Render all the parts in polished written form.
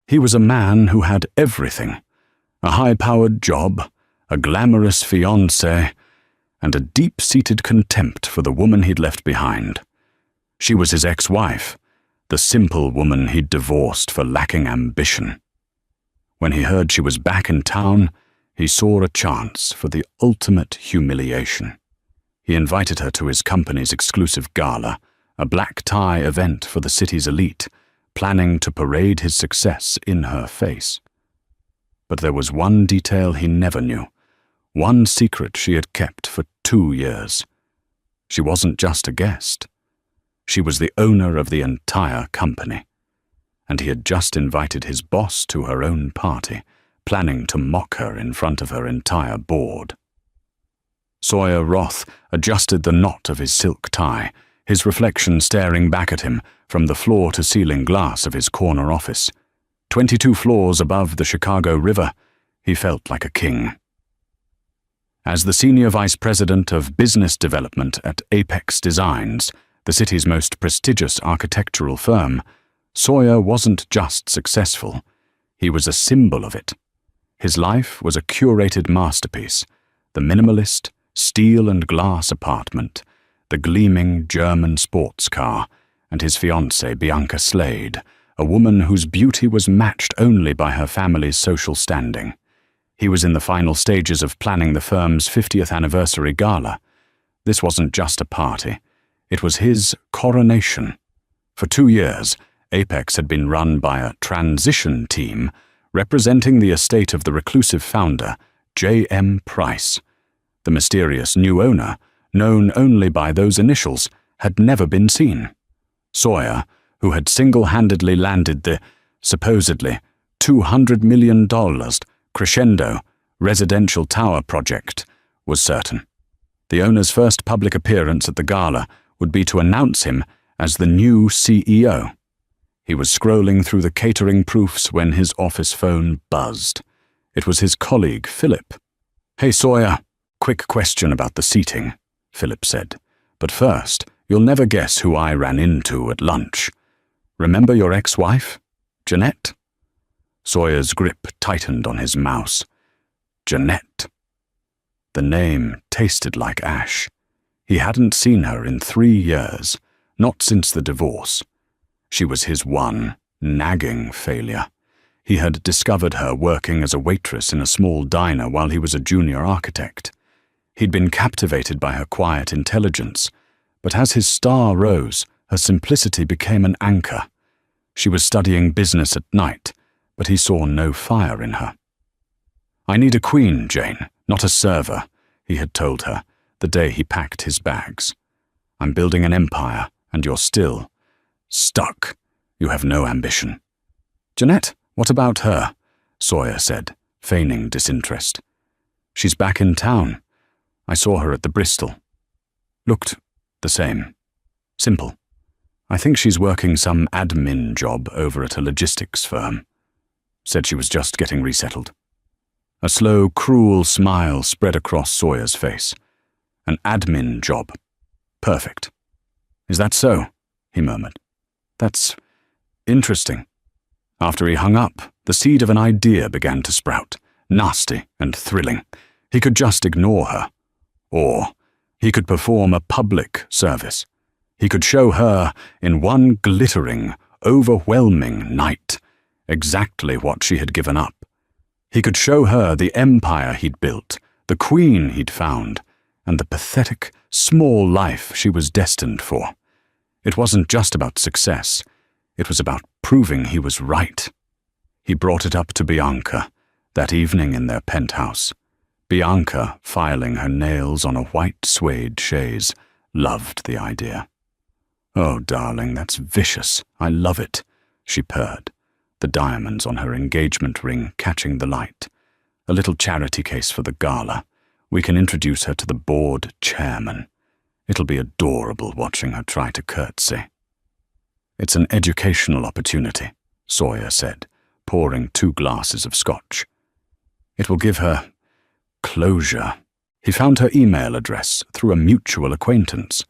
He was a man who had everything: a high-powered job, a glamorous fiancée, and a deep-seated contempt for the woman he'd left behind. She was his ex-wife, the simple woman he'd divorced for lacking ambition. When he heard she was back in town, he saw a chance for the ultimate humiliation. He invited her to his company's exclusive gala, a black-tie event for the city's elite, planning to parade his success in her face. But there was one detail he never knew, one secret she had kept for 2 years. She wasn't just a guest. She was the owner of the entire company, and he had just invited his boss to her own party, planning to mock her in front of her entire board. Sawyer Roth adjusted the knot of his silk tie, his reflection staring back at him from the floor-to-ceiling glass of his corner office. 22 floors above the Chicago River, he felt like a king. As the senior vice president of business development at Apex Designs, the city's most prestigious architectural firm, Sawyer wasn't just successful, he was a symbol of it. His life was a curated masterpiece: the minimalist, steel and glass apartment, the gleaming German sports car, and his fiancée Bianca Slade, a woman whose beauty was matched only by her family's social standing. He was in the final stages of planning the firm's 50th anniversary gala. This wasn't just a party. It was his coronation. For 2 years, Apex had been run by a transition team representing the estate of the reclusive founder, J.M. Price. The mysterious new owner, known only by those initials, had never been seen. Sawyer, who had single-handedly landed the, supposedly, $200 million Crescendo residential tower project, was certain. The owner's first public appearance at the gala would be to announce him as the new CEO. He was scrolling through the catering proofs when his office phone buzzed. It was his colleague, Philip. "Hey, Sawyer, quick question about the seating," Philip said. "But first, you'll never guess who I ran into at lunch. Remember your ex-wife, Jeanette?" Sawyer's grip tightened on his mouse. Jeanette. The name tasted like ash. He hadn't seen her in 3 years, not since the divorce. She was his one nagging failure. He had discovered her working as a waitress in a small diner while he was a junior architect. He'd been captivated by her quiet intelligence, but as his star rose, her simplicity became an anchor. She was studying business at night, but he saw no fire in her. "I need a queen, Jane, not a server," he had told her the day he packed his bags. "I'm building an empire, and you're still stuck. You have no ambition." "Jeanette, what about her?" Sawyer said, feigning disinterest. "She's back in town. I saw her at the Bristol. Looked the same. Simple. I think she's working some admin job over at a logistics firm. Said she was just getting resettled." A slow, cruel smile spread across Sawyer's face. "An admin job. Perfect. Is that so?" he murmured. "That's interesting." After he hung up, the seed of an idea began to sprout, nasty and thrilling. He could just ignore her. Or he could perform a public service. He could show her, in one glittering, overwhelming night, exactly what she had given up. He could show her the empire he'd built, the queen he'd found, and the pathetic, small life she was destined for. It wasn't just about success. It was about proving he was right. He brought it up to Bianca, that evening in their penthouse. Bianca, filing her nails on a white suede chaise, loved the idea. "Oh, darling, that's vicious. I love it," she purred, the diamonds on her engagement ring catching the light. "A little charity case for the gala. We can introduce her to the board chairman. It'll be adorable watching her try to curtsy." "It's an educational opportunity," Sawyer said, pouring 2 glasses of scotch. "It will give her closure." He found her email address through a mutual acquaintance.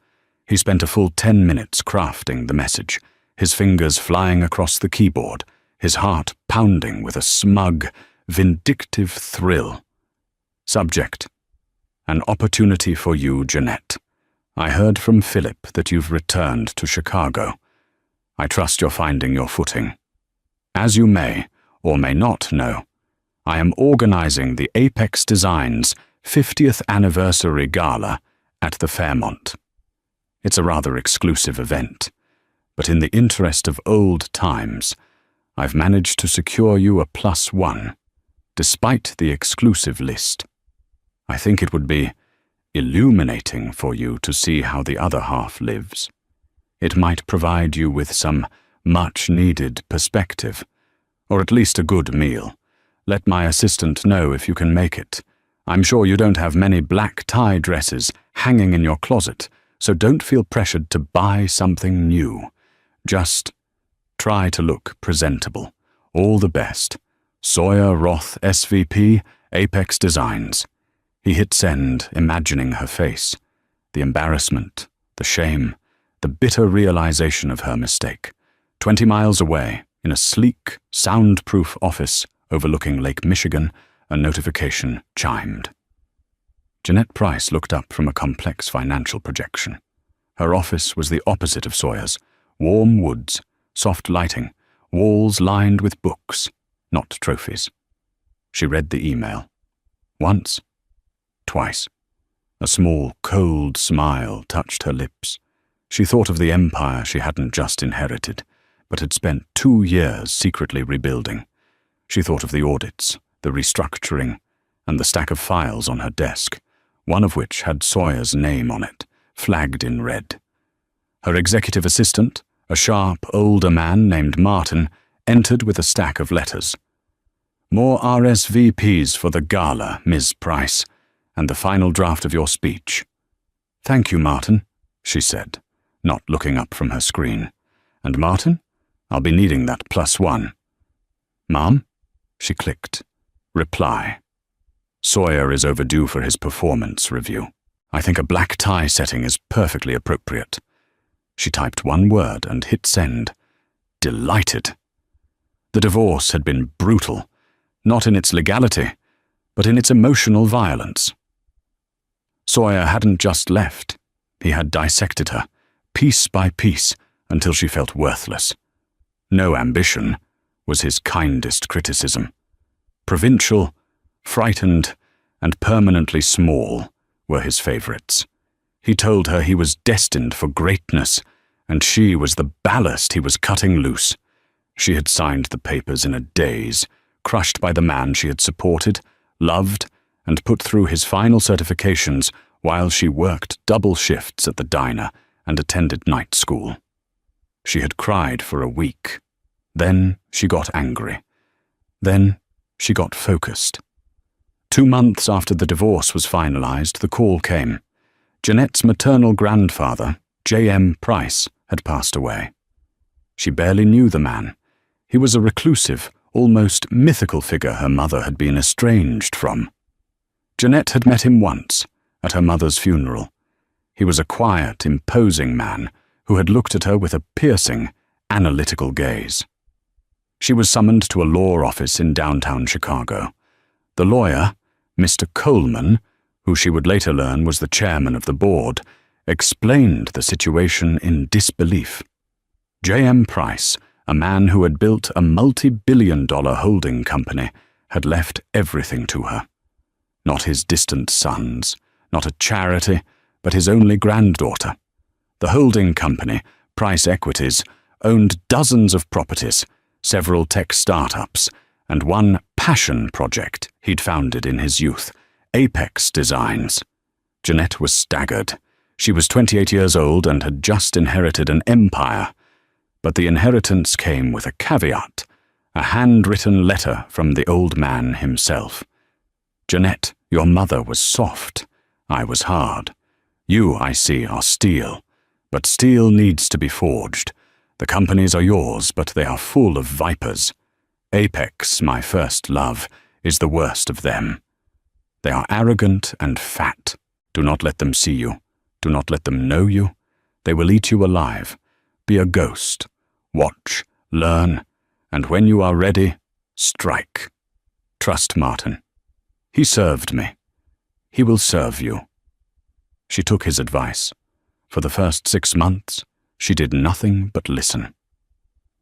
He spent a full 10 minutes crafting the message, his fingers flying across the keyboard, his heart pounding with a smug, vindictive thrill. Subject: An opportunity for you, Jeanette. I heard from Philip that you've returned to Chicago. I trust you're finding your footing. As you may, or may not know, I am organizing the Apex Designs 50th Anniversary Gala at the Fairmont. It's a rather exclusive event, but in the interest of old times, I've managed to secure you a +1, despite the exclusive list. I think it would be illuminating for you to see how the other half lives. It might provide you with some much-needed perspective, or at least a good meal. Let my assistant know if you can make it. I'm sure you don't have many black tie dresses hanging in your closet, so don't feel pressured to buy something new. Just try to look presentable. All the best. Sawyer Roth, SVP, Apex Designs. He hit send, imagining her face. The embarrassment, the shame, the bitter realization of her mistake. 20 miles away, in a sleek, soundproof office overlooking Lake Michigan, a notification chimed. Jeanette Price looked up from a complex financial projection. Her office was the opposite of Sawyer's. Warm woods, soft lighting, walls lined with books, not trophies. She read the email. Once. Twice. A small, cold smile touched her lips. She thought of the empire she hadn't just inherited, but had spent 2 years secretly rebuilding. She thought of the audits, the restructuring, and the stack of files on her desk, one of which had Sawyer's name on it, flagged in red. Her executive assistant, a sharp, older man named Martin, entered with a stack of letters. More RSVPs for the gala, Ms. Price, and the final draft of your speech. Thank you, Martin, she said, not looking up from her screen. And Martin, I'll be needing that +1. Mom? She clicked. Reply. Sawyer is overdue for his performance review. I think a black tie setting is perfectly appropriate. She typed one word and hit send. Delighted. The divorce had been brutal, not in its legality, but in its emotional violence. Sawyer hadn't just left. He had dissected her, piece by piece, until she felt worthless. No ambition was his kindest criticism. Provincial, frightened, and permanently small were his favorites. He told her he was destined for greatness, and she was the ballast he was cutting loose. She had signed the papers in a daze, crushed by the man she had supported, loved, and put through his final certifications while she worked double shifts at the diner and attended night school. She had cried for a week. Then she got angry. Then she got focused. 2 months after the divorce was finalized, the call came. Jeanette's maternal grandfather, J.M. Price, had passed away. She barely knew the man. He was a reclusive, almost mythical figure her mother had been estranged from. Jeanette had met him once, at her mother's funeral. He was a quiet, imposing man who had looked at her with a piercing, analytical gaze. She was summoned to a law office in downtown Chicago. The lawyer, Mr. Coleman, who she would later learn was the chairman of the board, explained the situation in disbelief. J.M. Price, a man who had built a multi-billion-dollar holding company, had left everything to her. Not his distant sons, not a charity, but his only granddaughter. The holding company, Price Equities, owned dozens of properties, several tech startups, and one passion project he'd founded in his youth, Apex Designs. Jeanette was staggered. She was 28 years old and had just inherited an empire. But the inheritance came with a caveat, a handwritten letter from the old man himself. Jeanette, your mother was soft. I was hard. You, I see, are steel. But steel needs to be forged. The companies are yours, but they are full of vipers. Apex, my first love, is the worst of them. They are arrogant and fat. Do not let them see you. Do not let them know you. They will eat you alive. Be a ghost. Watch, learn, And when you are ready, strike. Trust Martin. He served me. He will serve you." She took his advice. For the first 6 months, she did nothing but listen.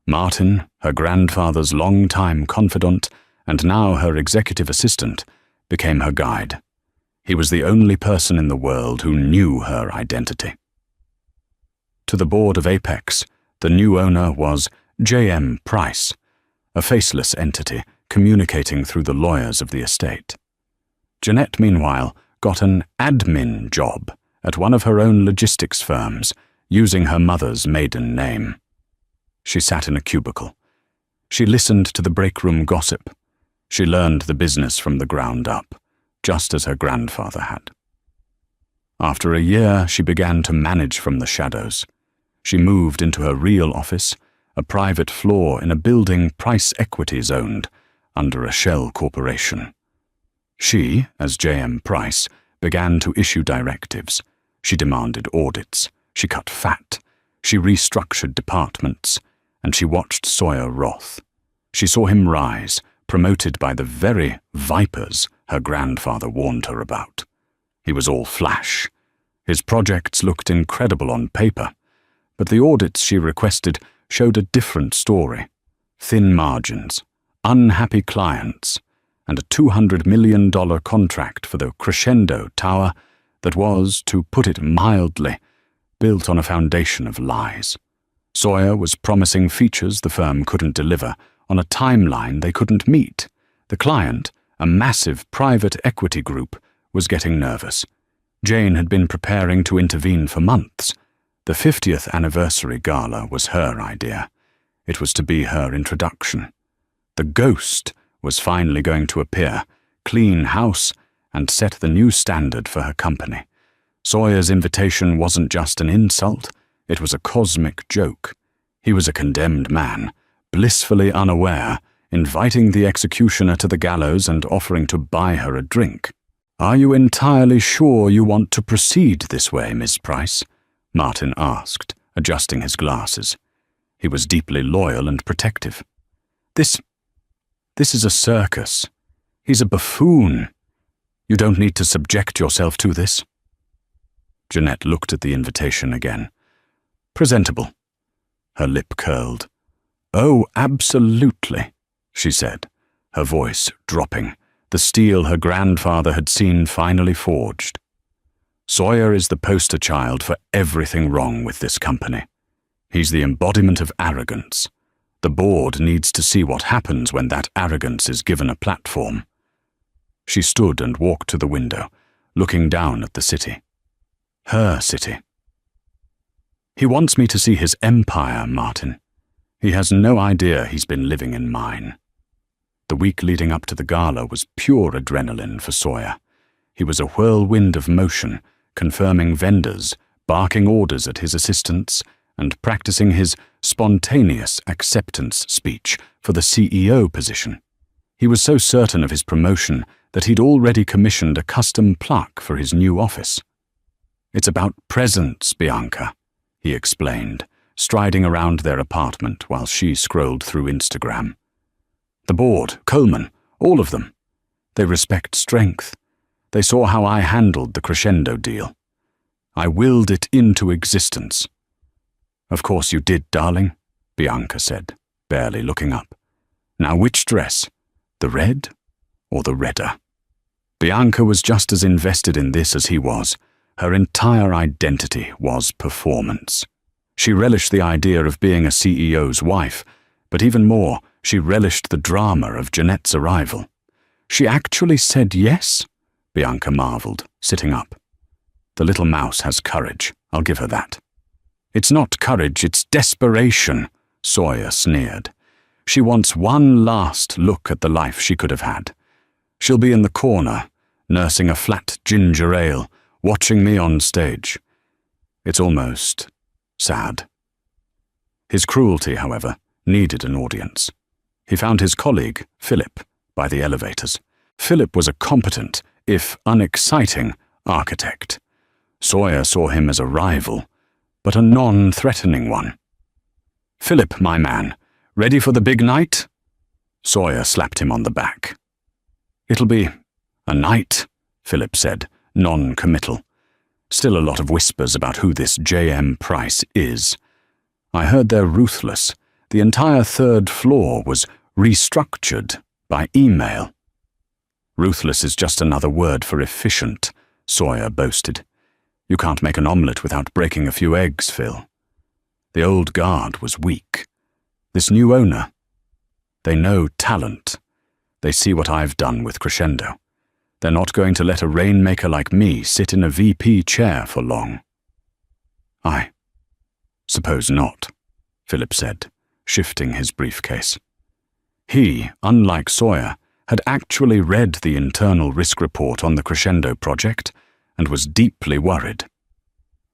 Martin, her grandfather's long-time confidant and now her executive assistant, became her guide. He was the only person in the world who knew her identity. To the board of Apex, the new owner was J.M. Price, a faceless entity communicating through the lawyers of the estate. Jeanette, meanwhile, got an admin job at one of her own logistics firms, using her mother's maiden name. She sat in a cubicle. She listened to the break-room gossip. She learned the business from the ground up, just as her grandfather had. After a year, she began to manage from the shadows. She moved into her real office, a private floor in a building Price Equities owned, under a shell corporation. She, as J.M. Price, began to issue directives. She demanded audits. She cut fat. She restructured departments. And she watched Sawyer Roth. She saw him rise, promoted by the very vipers her grandfather warned her about. He was all flash. His projects looked incredible on paper, but the audits she requested showed a different story. Thin margins, unhappy clients, and a $200 million contract for the Crescendo Tower that was, to put it mildly, built on a foundation of lies. Sawyer was promising features the firm couldn't deliver on a timeline they couldn't meet. The client, a massive private equity group, was getting nervous. Jane had been preparing to intervene for months. The 50th anniversary gala was her idea. It was to be her introduction. The ghost was finally going to appear, clean house, and set the new standard for her company. Sawyer's invitation wasn't just an insult, it was a cosmic joke. He was a condemned man, blissfully unaware, inviting the executioner to the gallows and offering to buy her a drink. "Are you entirely sure you want to proceed this way, Miss Price?" Martin asked, adjusting his glasses. He was deeply loyal and protective. This is a circus. He's a buffoon. You don't need to subject yourself to this." Jeanette looked at the invitation again. "Presentable." Her lip curled. "Oh, absolutely," she said, her voice dropping, the steel her grandfather had seen finally forged. "Sawyer is the poster child for everything wrong with this company. He's the embodiment of arrogance. The board needs to see what happens when that arrogance is given a platform." She stood and walked to the window, looking down at the city. Her city. "He wants me to see his empire, Martin. He has no idea he's been living in mine." The week leading up to the gala was pure adrenaline for Sawyer. He was a whirlwind of motion, confirming vendors, barking orders at his assistants, and practicing his spontaneous acceptance speech for the CEO position. He was so certain of his promotion that he'd already commissioned a custom plaque for his new office. "It's about presents, Bianca," he explained, striding around their apartment while she scrolled through Instagram. "The board, Coleman, all of them. They respect strength. They saw how I handled the Crescendo deal. I willed it into existence." "Of course you did, darling," Bianca said, barely looking up. "Now which dress? The red or the redder?" Bianca was just as invested in this as he was. Her entire identity was performance. She relished the idea of being a CEO's wife, but even more, she relished the drama of Jeanette's arrival. "She actually said yes?" Bianca marveled, sitting up. "The little mouse has courage, I'll give her that." "It's not courage, it's desperation," Sawyer sneered. "She wants one last look at the life she could have had. She'll be in the corner, nursing a flat ginger ale, watching me on stage. It's almost sad." His cruelty, however, needed an audience. He found his colleague, Philip, by the elevators. Philip was a competent, if unexciting, architect. Sawyer saw him as a rival, but a non-threatening one. "Philip, my man, Ready for the big night?" Sawyer slapped him on the back. "It'll be a night," Philip said, non-committal. Still a lot of whispers about who this J.M. Price is. "I heard they're ruthless. The entire third floor was restructured by email." "Ruthless is just another word for efficient," Sawyer boasted. "You can't make an omelette without breaking a few eggs, Phil." The old guard was weak. This new owner, they know talent. They see what I've done with Crescendo. They're not going to let a rainmaker like me sit in a VP chair for long. "I suppose not," Philip said, shifting his briefcase. He, unlike Sawyer, had actually read the internal risk report on the Crescendo project and was deeply worried.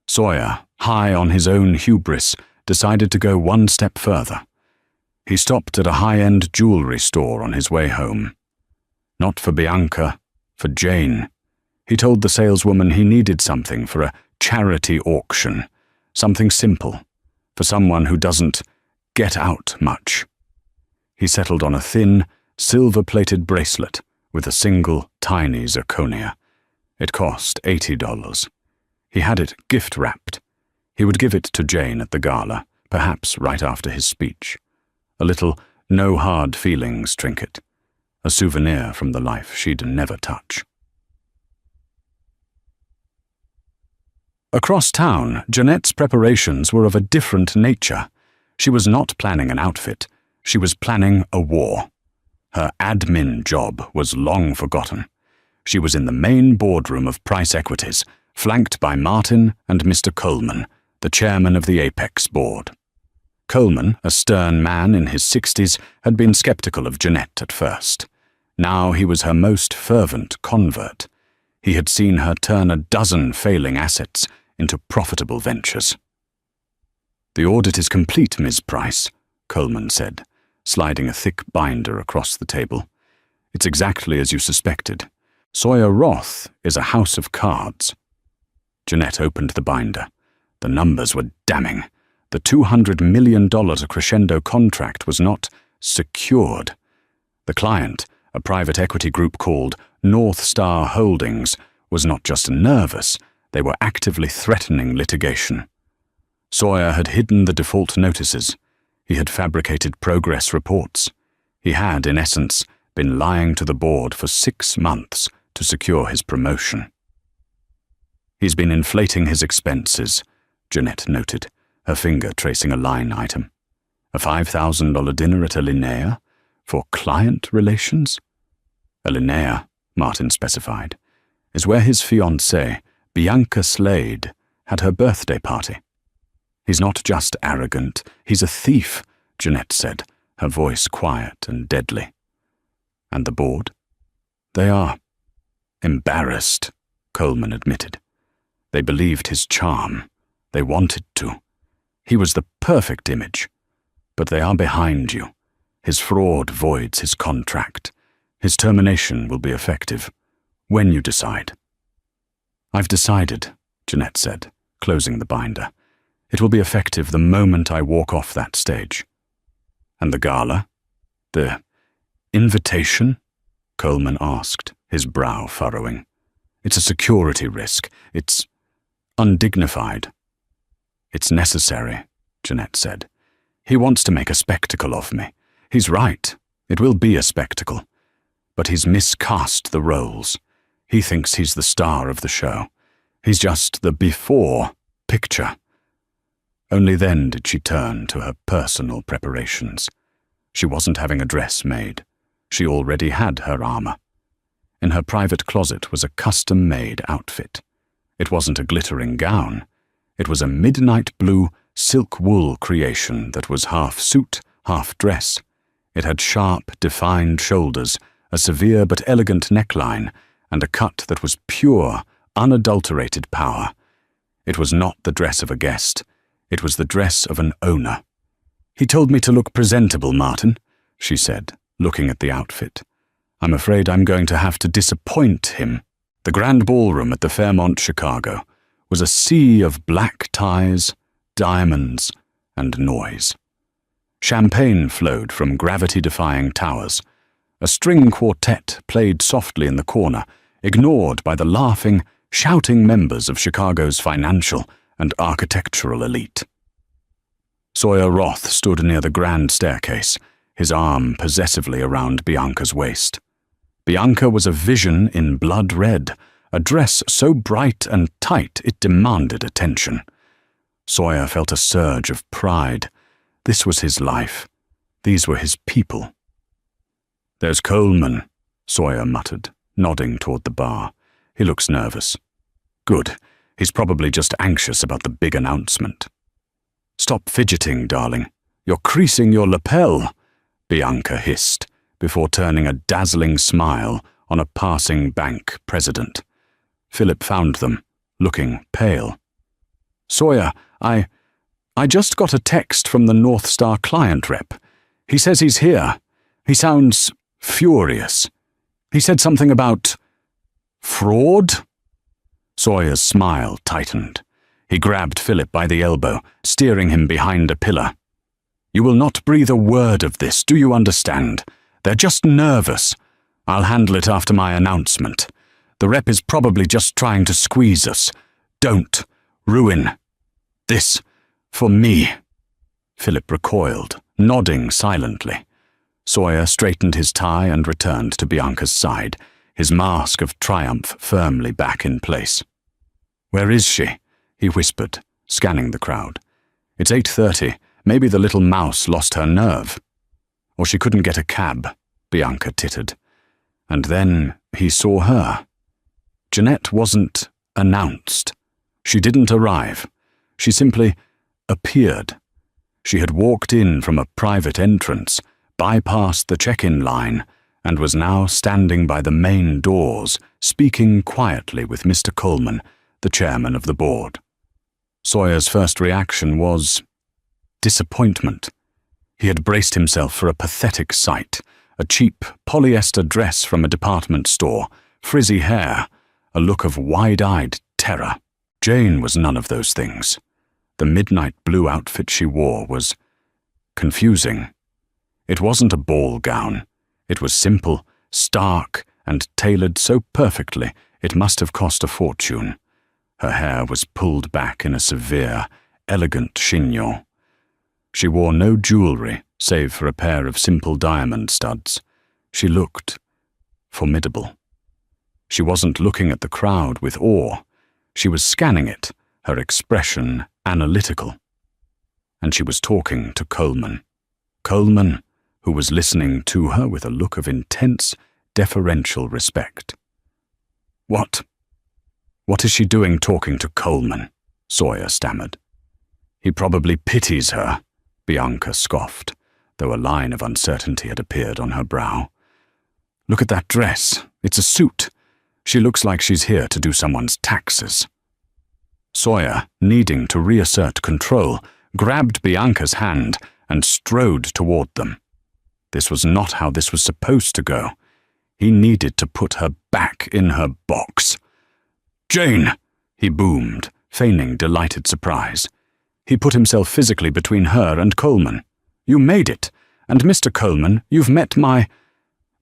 Sawyer, high on his own hubris, decided to go one step further. He stopped at a high-end jewelry store on his way home. Not for Bianca, for Jane. He told the saleswoman he needed something for a charity auction, something simple, for someone who doesn't get out much. He settled on a thin, silver-plated bracelet with a single, tiny zirconia. It cost $80. He had it gift-wrapped. He would give it to Jane at the gala, perhaps right after his speech. A little no-hard-feelings trinket. A souvenir from the life she'd never touch. Across town, Jeanette's preparations were of a different nature. She was not planning an outfit. She was planning a war. Her admin job was long forgotten. She was in the main boardroom of Price Equities, flanked by Martin and Mr. Coleman, the chairman of the Apex board. Coleman, a stern man in his 60s, had been skeptical of Jeanette at first. Now he was her most fervent convert. He had seen her turn a dozen failing assets into profitable ventures. "The audit is complete, Ms. Price," Coleman said, sliding a thick binder across the table. "It's exactly as you suspected. Sawyer Roth is a house of cards." Jeanette opened the binder. The numbers were damning. The $200 million Crescendo contract was not secured. The client, a private equity group called North Star Holdings, was not just nervous, they were actively threatening litigation. Sawyer had hidden the default notices. He had fabricated progress reports. He had, in essence, been lying to the board for 6 months to secure his promotion. "He's been inflating his expenses," Jeanette noted, her finger tracing a line item. "A $5,000 dinner at a Linnea? For client relations?" "A Linnea," Martin specified, "is where his fiancée, Bianca Slade, had her birthday party." "He's not just arrogant, he's a thief," Jeanette said, her voice quiet and deadly. "And the board?" "They are embarrassed," Coleman admitted. "They believed his charm. They wanted to. He was the perfect image. But they are behind you. His fraud voids his contract. His termination will be effective when you decide." "I've decided," Jeanette said, closing the binder. "It will be effective the moment I walk off that stage." "And the gala? The invitation?" Coleman asked, his brow furrowing. "It's a security risk. It's undignified." "It's necessary," Jeanette said. "He wants to make a spectacle of me. He's right. It will be a spectacle. But he's miscast the roles. He thinks he's the star of the show. He's just the before picture." Only then did she turn to her personal preparations. She wasn't having a dress made. She already had her armor. In her private closet was a custom-made outfit. It wasn't a glittering gown. It was a midnight blue silk wool creation that was half suit, half dress. It had sharp, defined shoulders, a severe but elegant neckline, and a cut that was pure, unadulterated power. It was not the dress of a guest. It was the dress of an owner. "He told me to look presentable, Martin," she said, looking at the outfit. "I'm afraid I'm going to have to disappoint him." The grand ballroom at the Fairmont Chicago was a sea of black ties, diamonds, and noise. Champagne flowed from gravity-defying towers. A string quartet played softly in the corner, ignored by the laughing, shouting members of Chicago's financial and architectural elite. Sawyer Roth stood near the grand staircase, his arm possessively around Bianca's waist. Bianca was a vision in blood red, a dress so bright and tight it demanded attention. Sawyer felt a surge of pride. This was his life. These were his people. "There's Coleman," Sawyer muttered, nodding toward the bar. "He looks nervous." "Good. He's probably just anxious about the big announcement." "Stop fidgeting, darling. You're creasing your lapel," Bianca hissed, before turning a dazzling smile on a passing bank president. Philip found them, looking pale. "Sawyer, I just got a text from the North Star client rep. He says he's here. He sounds furious. He said something about fraud?" Sawyer's smile tightened. He grabbed Philip by the elbow, steering him behind a pillar. "You will not breathe a word of this, do you understand? They're just nervous. I'll handle it after my announcement. The rep is probably just trying to squeeze us. Don't ruin this for me." Philip recoiled, nodding silently. Sawyer straightened his tie and returned to Bianca's side, his mask of triumph firmly back in place. "Where is she?" he whispered, scanning the crowd. "It's 8:30. Maybe the little mouse lost her nerve." "Or she couldn't get a cab," Bianca tittered. And then he saw her. Jeanette wasn't announced. She didn't arrive. She simply appeared. She had walked in from a private entrance, bypassed the check-in line, and was now standing by the main doors, speaking quietly with Mr. Coleman, the chairman of the board. Sawyer's first reaction was disappointment. He had braced himself for a pathetic sight, a cheap polyester dress from a department store, frizzy hair, a look of wide-eyed terror. Jane was none of those things. The midnight blue outfit she wore was confusing. It wasn't a ball gown. It was simple, stark, and tailored so perfectly it must have cost a fortune. Her hair was pulled back in a severe, elegant chignon. She wore no jewelry save for a pair of simple diamond studs. She looked formidable. She wasn't looking at the crowd with awe. She was scanning it, her expression analytical. And she was talking to Coleman. Coleman, who was listening to her with a look of intense, deferential respect. What is she doing talking to Coleman?" Sawyer stammered. "He probably pities her," Bianca scoffed, though a line of uncertainty had appeared on her brow. "Look at that dress. It's a suit. She looks like she's here to do someone's taxes." Sawyer, needing to reassert control, grabbed Bianca's hand and strode toward them. This was not how this was supposed to go. He needed to put her back in her box. "Jane!" he boomed, feigning delighted surprise. He put himself physically between her and Coleman. "You made it, and Mr. Coleman, you've met my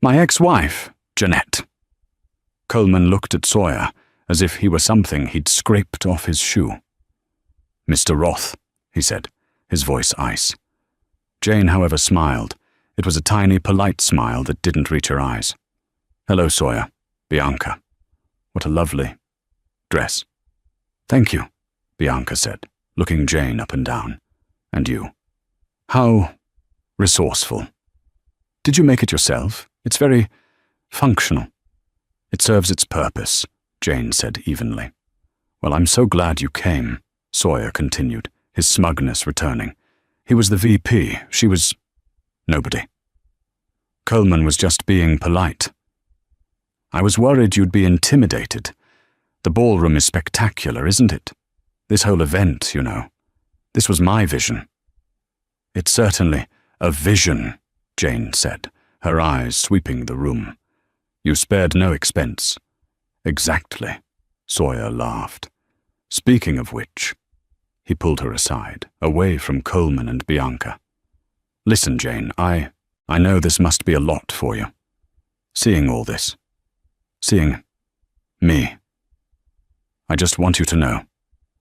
ex-wife, Jeanette." Coleman looked at Sawyer as if he were something he'd scraped off his shoe. "Mr. Roth," he said, his voice ice. Jane, however, smiled. It was a tiny, polite smile that didn't reach her eyes. "Hello, Sawyer. Bianca. What a lovely dress." "Thank you," Bianca said, looking Jane up and down. "And you? How resourceful. Did you make it yourself? It's very functional." "It serves its purpose," Jane said evenly. "Well, I'm so glad you came," Sawyer continued, his smugness returning. "He was the VP. She was nobody. Coleman was just being polite. I was worried you'd be intimidated. The ballroom is spectacular, isn't it? This whole event, you know. This was my vision." "It's certainly a vision," Jane said, her eyes sweeping the room. "You spared no expense." "Exactly," Sawyer laughed. "Speaking of which," he pulled her aside, away from Coleman and Bianca. Listen, Jane, I know this must be a lot for you. Seeing all this. Seeing me. I just want you to know."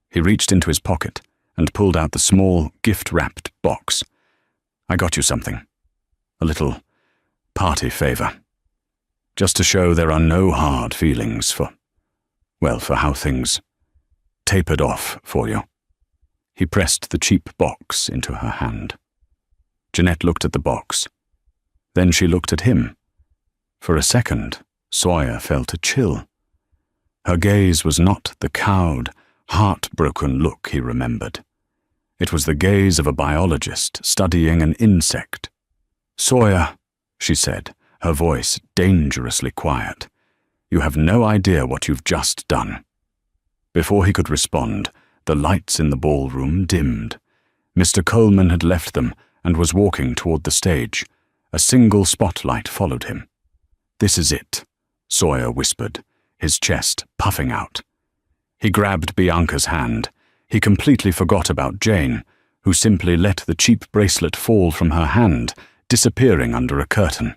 He reached into his pocket and pulled out the small, gift-wrapped box. "I got you something. A little party favor. Just to show there are no hard feelings for how things tapered off for you." He pressed the cheap box into her hand. Jeanette looked at the box. Then she looked at him. For a second, Sawyer felt a chill. Her gaze was not the cowed, heartbroken look he remembered. It was the gaze of a biologist studying an insect. "Sawyer," she said, her voice dangerously quiet, "you have no idea what you've just done." Before he could respond, the lights in the ballroom dimmed. Mr. Coleman had left them and was walking toward the stage. A single spotlight followed him. "This is it," Sawyer whispered, his chest puffing out. He grabbed Bianca's hand. He completely forgot about Jane, who simply let the cheap bracelet fall from her hand, disappearing under a curtain.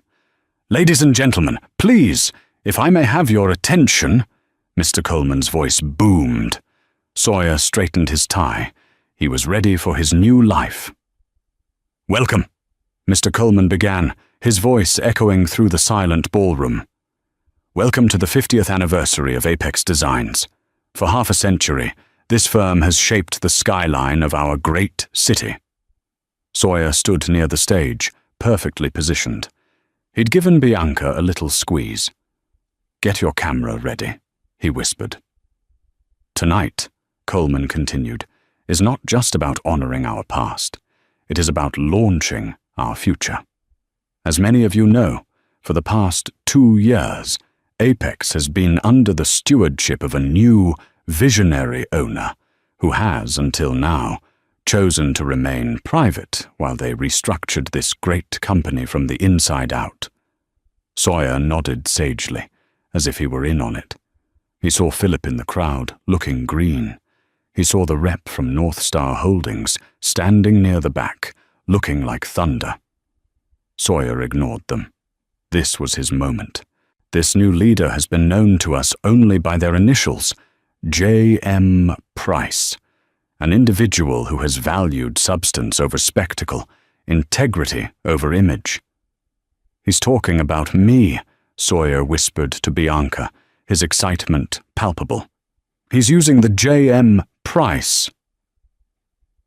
"Ladies and gentlemen, please, if I may have your attention," Mr. Coleman's voice boomed. Sawyer straightened his tie. He was ready for his new life. "Welcome," Mr. Coleman began, his voice echoing through the silent ballroom. "Welcome to the 50th anniversary of Apex Designs. For half a century, this firm has shaped the skyline of our great city." Sawyer stood near the stage, perfectly positioned. He'd given Bianca a little squeeze. "Get your camera ready," he whispered. "Tonight," Coleman continued, "is not just about honoring our past. It is about launching our future. As many of you know, for the past 2 years, Apex has been under the stewardship of a new, visionary owner who has, until now, chosen to remain private while they restructured this great company from the inside out." Sawyer nodded sagely, as if he were in on it. He saw Philip in the crowd, looking green. He saw the rep from North Star Holdings standing near the back, looking like thunder. Sawyer ignored them. This was his moment. This new leader has been known to us only by their initials, J.M. Price, an individual who has valued substance over spectacle, integrity over image. "He's talking about me," Sawyer whispered to Bianca, his excitement palpable. "He's using the J.M. Price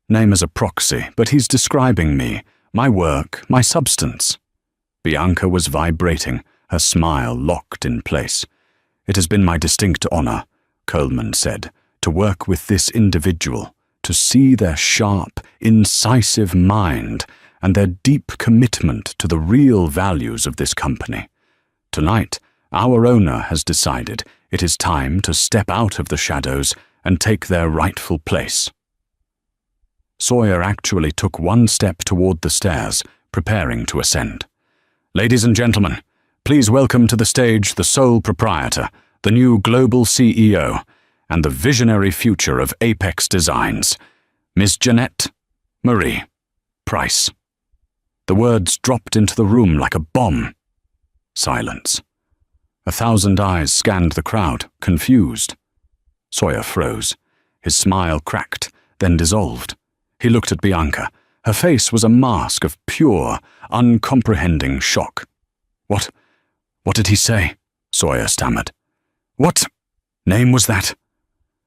name as a proxy, but he's describing me, my work, my substance." Bianca was vibrating, her smile locked in place. "It has been my distinct honor," Coleman said, "to work with this individual, to see their sharp, incisive mind and their deep commitment to the real values of this company. Tonight, our owner has decided it is time to step out of the shadows and take their rightful place." Sawyer actually took one step toward the stairs, preparing to ascend. "Ladies and gentlemen, please welcome to the stage the sole proprietor, the new global CEO, and the visionary future of Apex Designs, Miss Jeanette Marie Price." The words dropped into the room like a bomb. Silence. 1,000 eyes scanned the crowd, confused. Sawyer froze. His smile cracked, then dissolved. He looked at Bianca. Her face was a mask of pure, uncomprehending shock. What did he say?" Sawyer stammered. "What name was that?"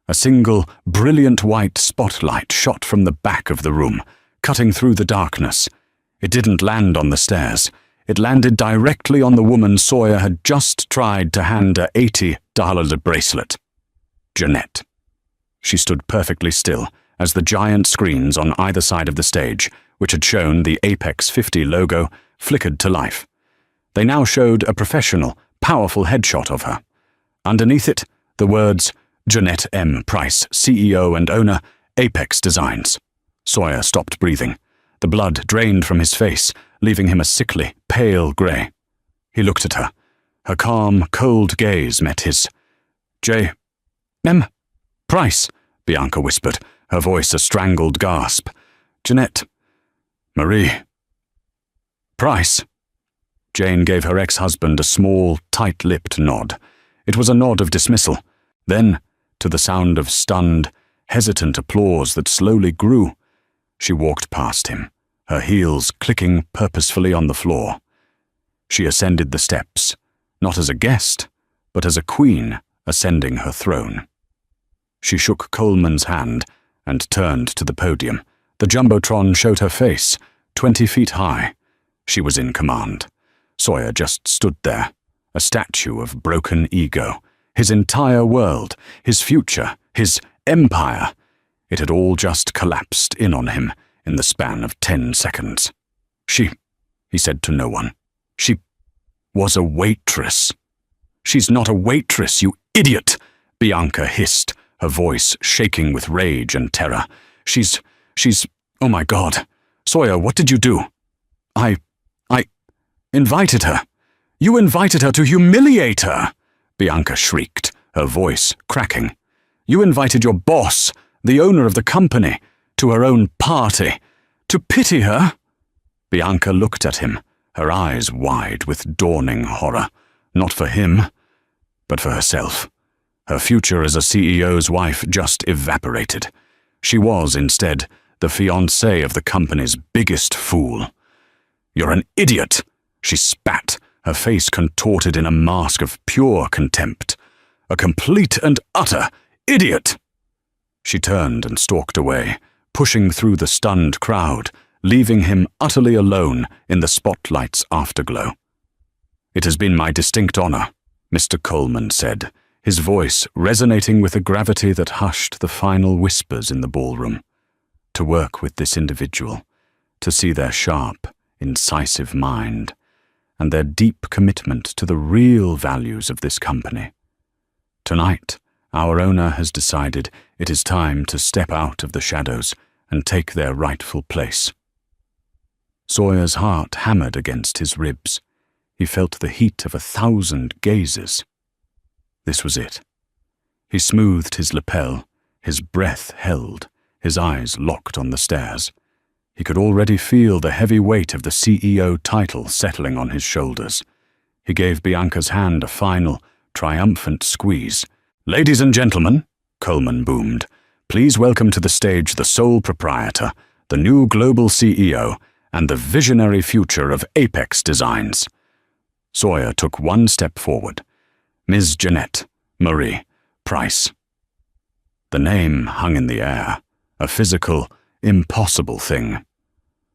A single, brilliant white spotlight shot from the back of the room, cutting through the darkness. It didn't land on the stairs. It landed directly on the woman Sawyer had just tried to hand a $80 bracelet. Jeanette. She stood perfectly still as the giant screens on either side of the stage, which had shown the Apex 50 logo, flickered to life. They now showed a professional, powerful headshot of her. Underneath it, the words, "Jeanette M. Price, CEO and owner, Apex Designs." Sawyer stopped breathing. The blood drained from his face, leaving him a sickly, pale grey. He looked at her. Her calm, cold gaze met his. "J.M. Price," Bianca whispered, her voice a strangled gasp. "Jeanette Marie Price. Jane gave her ex-husband a small, tight-lipped nod. It was a nod of dismissal. Then, to the sound of stunned, hesitant applause that slowly grew, she walked past him, her heels clicking purposefully on the floor. She ascended the steps, not as a guest, but as a queen ascending her throne. She shook Coleman's hand and turned to the podium. The jumbotron showed her face, 20 feet high. She was in command. Sawyer just stood there, a statue of broken ego. His entire world, his future, his empire, it had all just collapsed in on him in the span of 10 seconds. He said to no one. She was a waitress. She's not a waitress, you idiot, Bianca hissed, her voice shaking with rage and terror. She's, oh my God. Sawyer, what did you do? I invited her. You invited her to humiliate her, Bianca shrieked, her voice cracking. You invited your boss, the owner of the company, to her own party. To pity her? Bianca looked at him, her eyes wide with dawning horror. Not for him, but for herself. Her future as a CEO's wife just evaporated. She was, instead, the fiancée of the company's biggest fool. You're an idiot, she spat, her face contorted in a mask of pure contempt. A complete and utter idiot! She turned and stalked away, pushing through the stunned crowd, leaving him utterly alone in the spotlight's afterglow. It has been my distinct honor, Mr. Coleman said, his voice resonating with a gravity that hushed the final whispers in the ballroom, to work with this individual, to see their sharp, incisive mind, and their deep commitment to the real values of this company. Tonight, our owner has decided it is time to step out of the shadows and take their rightful place. Sawyer's heart hammered against his ribs. He felt the heat of 1,000 gazes. This was it. He smoothed his lapel, his breath held, his eyes locked on the stairs. He could already feel the heavy weight of the CEO title settling on his shoulders. He gave Bianca's hand a final, triumphant squeeze. "Ladies and gentlemen," Coleman boomed, "please welcome to the stage the sole proprietor, the new global CEO, and the visionary future of Apex Designs." Sawyer took one step forward. Ms. Jeanette Marie Price. The name hung in the air, a physical, impossible thing.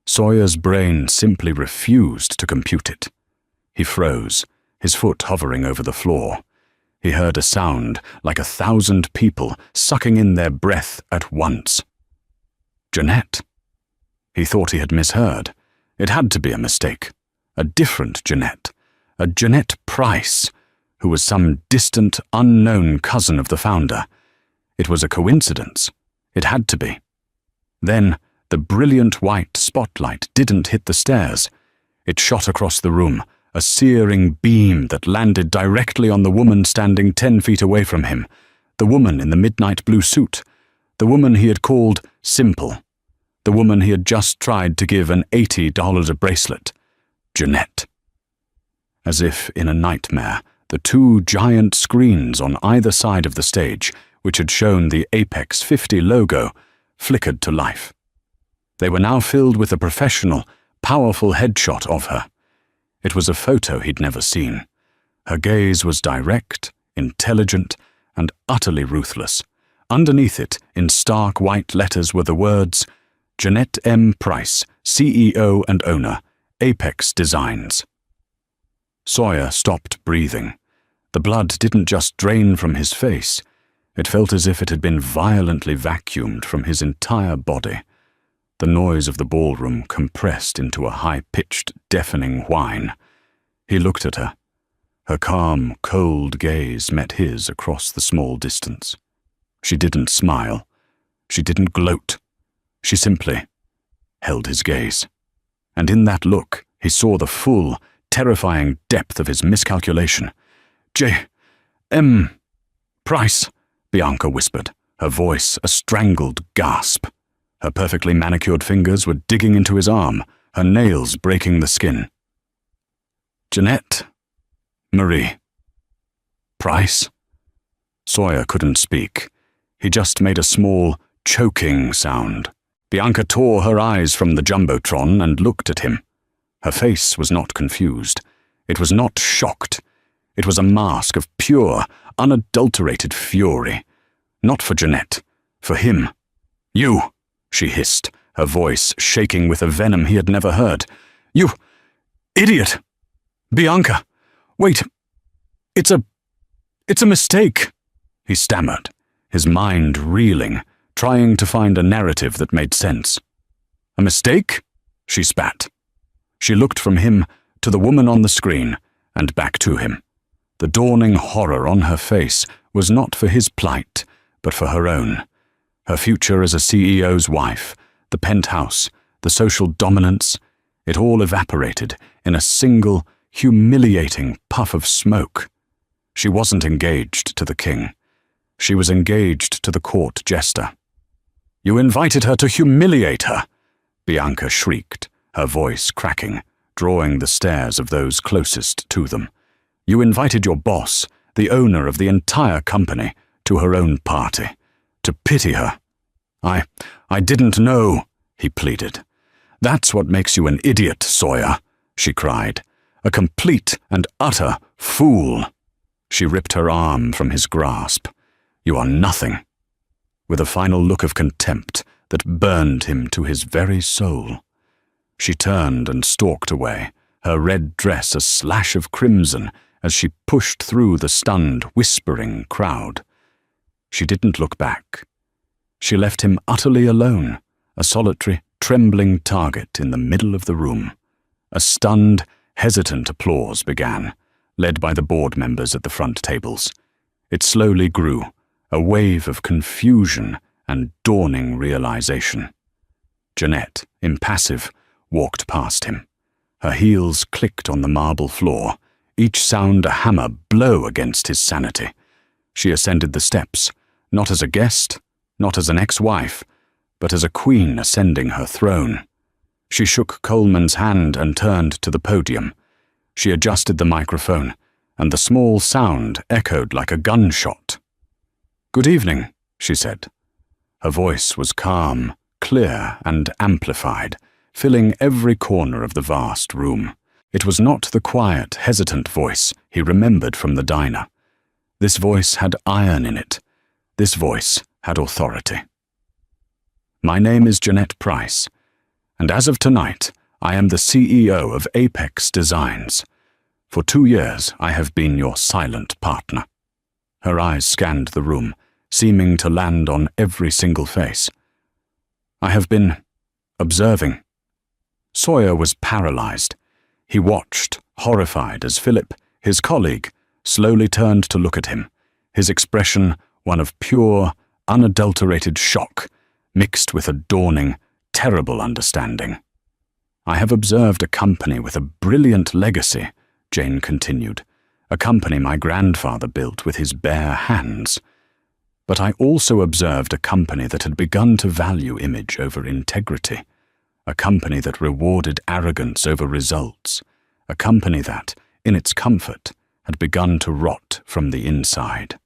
Sawyer's brain simply refused to compute it. He froze, his foot hovering over the floor. He heard a sound like 1,000 people sucking in their breath at once. Jeanette. He thought he had misheard. It had to be a mistake. A different Jeanette. A Jeanette Price, who was some distant, unknown cousin of the founder. It was a coincidence. It had to be. Then, the brilliant white spotlight didn't hit the stairs. It shot across the room, a searing beam that landed directly on the woman standing 10 feet away from him, the woman in the midnight blue suit, the woman he had called simple, the woman he had just tried to give an $80 a bracelet, Jeanette. As if in a nightmare, the two giant screens on either side of the stage, which had shown the Apex 50 logo, flickered to life. They were now filled with a professional, powerful headshot of her. It was a photo he'd never seen. Her gaze was direct, intelligent, and utterly ruthless. Underneath it, in stark white letters, were the words, Jeanette M. Price, CEO and owner, Apex Designs. Sawyer stopped breathing. The blood didn't just drain from his face. It felt as if it had been violently vacuumed from his entire body. The noise of the ballroom compressed into a high-pitched, deafening whine. He looked at her. Her calm, cold gaze met his across the small distance. She didn't smile. She didn't gloat. She simply held his gaze. And in that look, he saw the full, terrifying depth of his miscalculation. J.M. Price, Bianca whispered, her voice a strangled gasp. Her perfectly manicured fingers were digging into his arm, her nails breaking the skin. Jeanette? Marie? Price? Sawyer couldn't speak. He just made a small, choking sound. Bianca tore her eyes from the jumbotron and looked at him. Her face was not confused. It was not shocked. It was a mask of pure, unadulterated fury. Not for Jeanette, for him. You, she hissed, her voice shaking with a venom he had never heard. You idiot! Bianca, wait, it's a mistake, he stammered, his mind reeling, trying to find a narrative that made sense. A mistake? She spat. She looked from him to the woman on the screen and back to him. The dawning horror on her face was not for his plight, but for her own. Her future as a CEO's wife, the penthouse, the social dominance, it all evaporated in a single, humiliating puff of smoke. She wasn't engaged to the king. She was engaged to the court jester. You invited her to humiliate her, Bianca shrieked, her voice cracking, drawing the stares of those closest to them. You invited your boss, the owner of the entire company, to her own party, to pity her. I didn't know, he pleaded. That's what makes you an idiot, Sawyer, she cried. A complete and utter fool. She ripped her arm from his grasp. You are nothing. With a final look of contempt that burned him to his very soul. She turned and stalked away, her red dress a slash of crimson as she pushed through the stunned, whispering crowd. She didn't look back. She left him utterly alone, a solitary, trembling target in the middle of the room. A stunned, hesitant applause began, led by the board members at the front tables. It slowly grew, a wave of confusion and dawning realization. Jeanette, impassive, walked past him. Her heels clicked on the marble floor, each sound a hammer blow against his sanity. She ascended the steps, not as a guest, not as an ex-wife, but as a queen ascending her throne. She shook Coleman's hand and turned to the podium. She adjusted the microphone, and the small sound echoed like a gunshot. Good evening, she said. Her voice was calm, clear, and amplified, filling every corner of the vast room. It was not the quiet, hesitant voice he remembered from the diner. This voice had iron in it. This voice had authority. My name is Jeanette Price, and as of tonight, I am the CEO of Apex Designs. For 2 years, I have been your silent partner. Her eyes scanned the room, seeming to land on every single face. I have been observing. Sawyer was paralyzed. He watched, horrified, as Philip, his colleague, slowly turned to look at him, his expression one of pure, unadulterated shock, mixed with a dawning, terrible understanding. I have observed a company with a brilliant legacy, Jane continued, a company my grandfather built with his bare hands. But I also observed a company that had begun to value image over integrity, a company that rewarded arrogance over results, a company that, in its comfort, had begun to rot from the inside.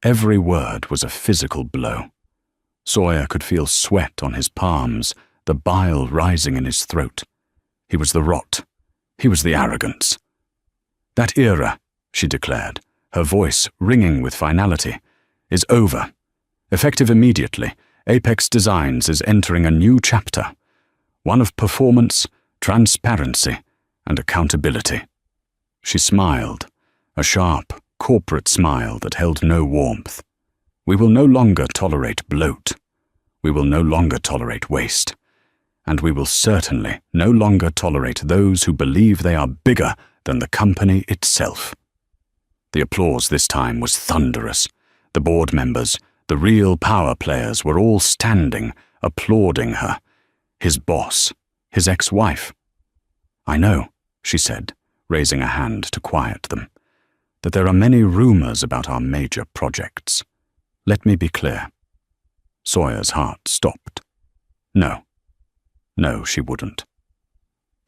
Every word was a physical blow. Sawyer could feel sweat on his palms, the bile rising in his throat. He was the rot. He was the arrogance. That era, she declared, her voice ringing with finality, is over. Effective immediately, Apex Designs is entering a new chapter, one of performance, transparency, and accountability. She smiled, a sharp, corporate smile that held no warmth. We will no longer tolerate bloat. We will no longer tolerate waste. And we will certainly no longer tolerate those who believe they are bigger than the company itself. The applause this time was thunderous. The board members, the real power players, were all standing, applauding her. His boss, his ex-wife. I know, she said, raising a hand to quiet them, that there are many rumors about our major projects. Let me be clear. Sawyer's heart stopped. No, she wouldn't.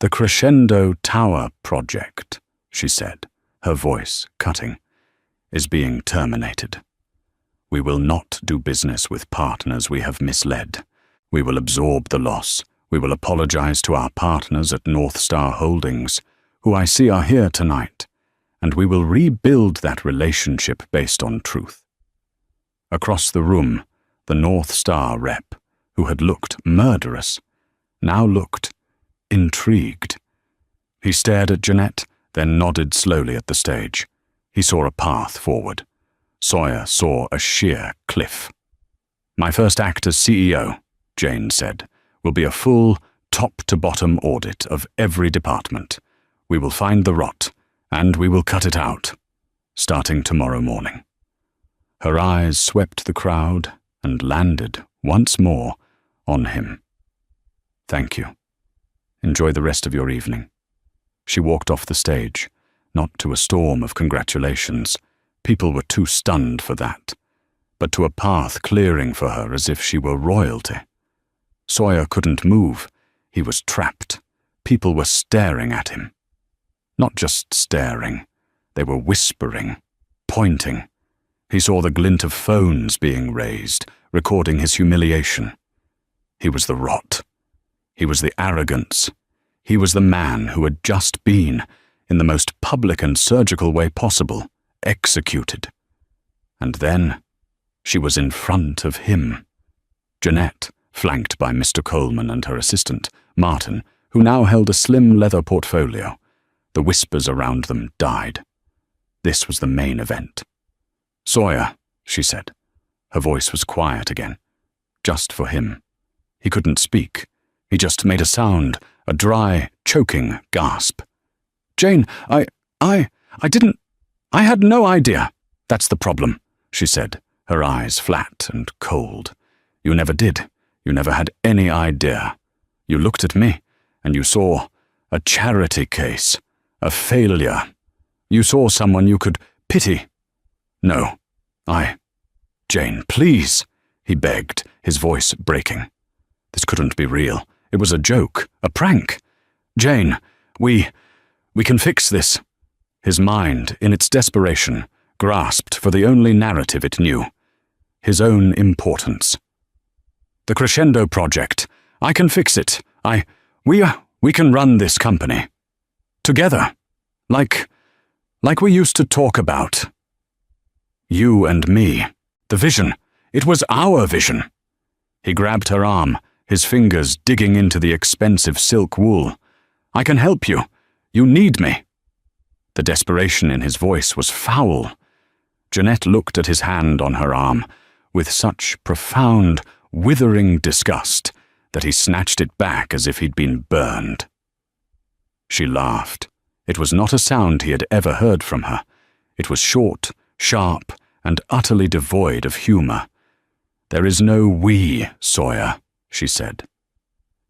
"The Crescendo Tower project," she said, her voice cutting, "is being terminated. We will not do business with partners we have misled. We will absorb the loss. We will apologize to our partners at North Star Holdings, who I see are here tonight, and we will rebuild that relationship based on truth." Across the room, the North Star rep, who had looked murderous, now looked intrigued. He stared at Jeanette, then nodded slowly at the stage. He saw a path forward. Sawyer saw a sheer cliff. "My first act as CEO," Jane said, "will be a full, top-to-bottom audit of every department. We will find the rot, and we will cut it out, starting tomorrow morning." Her eyes swept the crowd and landed, once more, on him. "Thank you. Enjoy the rest of your evening." She walked off the stage, not to a storm of congratulations. People were too stunned for that, but to a path clearing for her as if she were royalty. Sawyer couldn't move. He was trapped. People were staring at him. Not just staring. They were whispering, pointing. He saw the glint of phones being raised, recording his humiliation. He was the rot. He was the arrogance. He was the man who had just been, in the most public and surgical way possible, executed. And then she was in front of him. Jeanette, flanked by Mr. Coleman and her assistant, Martin, who now held a slim leather portfolio. The whispers around them died. This was the main event. "Sawyer," she said. Her voice was quiet again, just for him. He couldn't speak. He just made a sound, a dry, choking gasp. "Jane, I had no idea." "That's the problem," she said, her eyes flat and cold. "You never did. You never had any idea. You looked at me, and you saw a charity case, a failure. You saw someone you could pity. No, Jane, please," he begged, his voice breaking. "This couldn't be real. It was a joke, a prank. Jane, we can fix this." His mind, in its desperation, grasped for the only narrative it knew, his own importance. "The Crescendo project. I can fix it. We can run this company. Together. Like we used to talk about. You and me. The vision. It was our vision." He grabbed her arm, his fingers digging into the expensive silk wool. "I can help you. You need me." The desperation in his voice was foul. Jeanette looked at his hand on her arm with such profound, withering disgust that he snatched it back as if he'd been burned. She laughed. It was not a sound he had ever heard from her. It was short, sharp, and utterly devoid of humor. "There is no we, Sawyer," she said.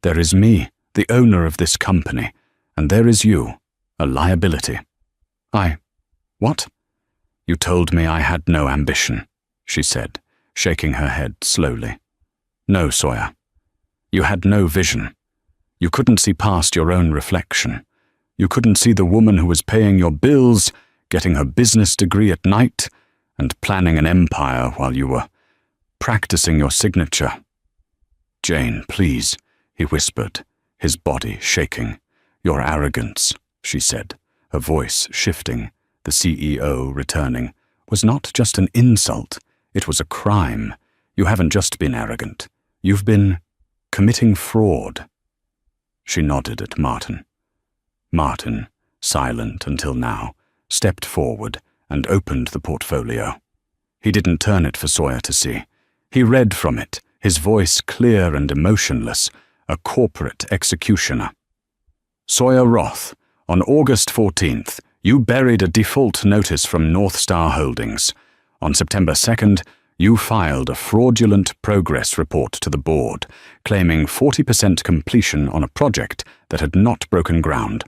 "There is me, the owner of this company, and there is you, a liability." What? "You told me I had no ambition," she said, shaking her head slowly. "No, Sawyer. You had no vision. You couldn't see past your own reflection. You couldn't see the woman who was paying your bills, getting her business degree at night, and planning an empire while you were practicing your signature." "Jane, please," he whispered, his body shaking. "Your arrogance," she said, her voice shifting, the CEO returning, "was not just an insult, it was a crime. You haven't just been arrogant. You've been committing fraud." She nodded at Martin. Martin, silent until now, stepped forward and opened the portfolio. He didn't turn it for Sawyer to see. He read from it, his voice clear and emotionless, a corporate executioner. "Sawyer Roth, on August 14th, you buried a default notice from North Star Holdings. On September 2nd, you filed a fraudulent progress report to the board, claiming 40% completion on a project that had not broken ground.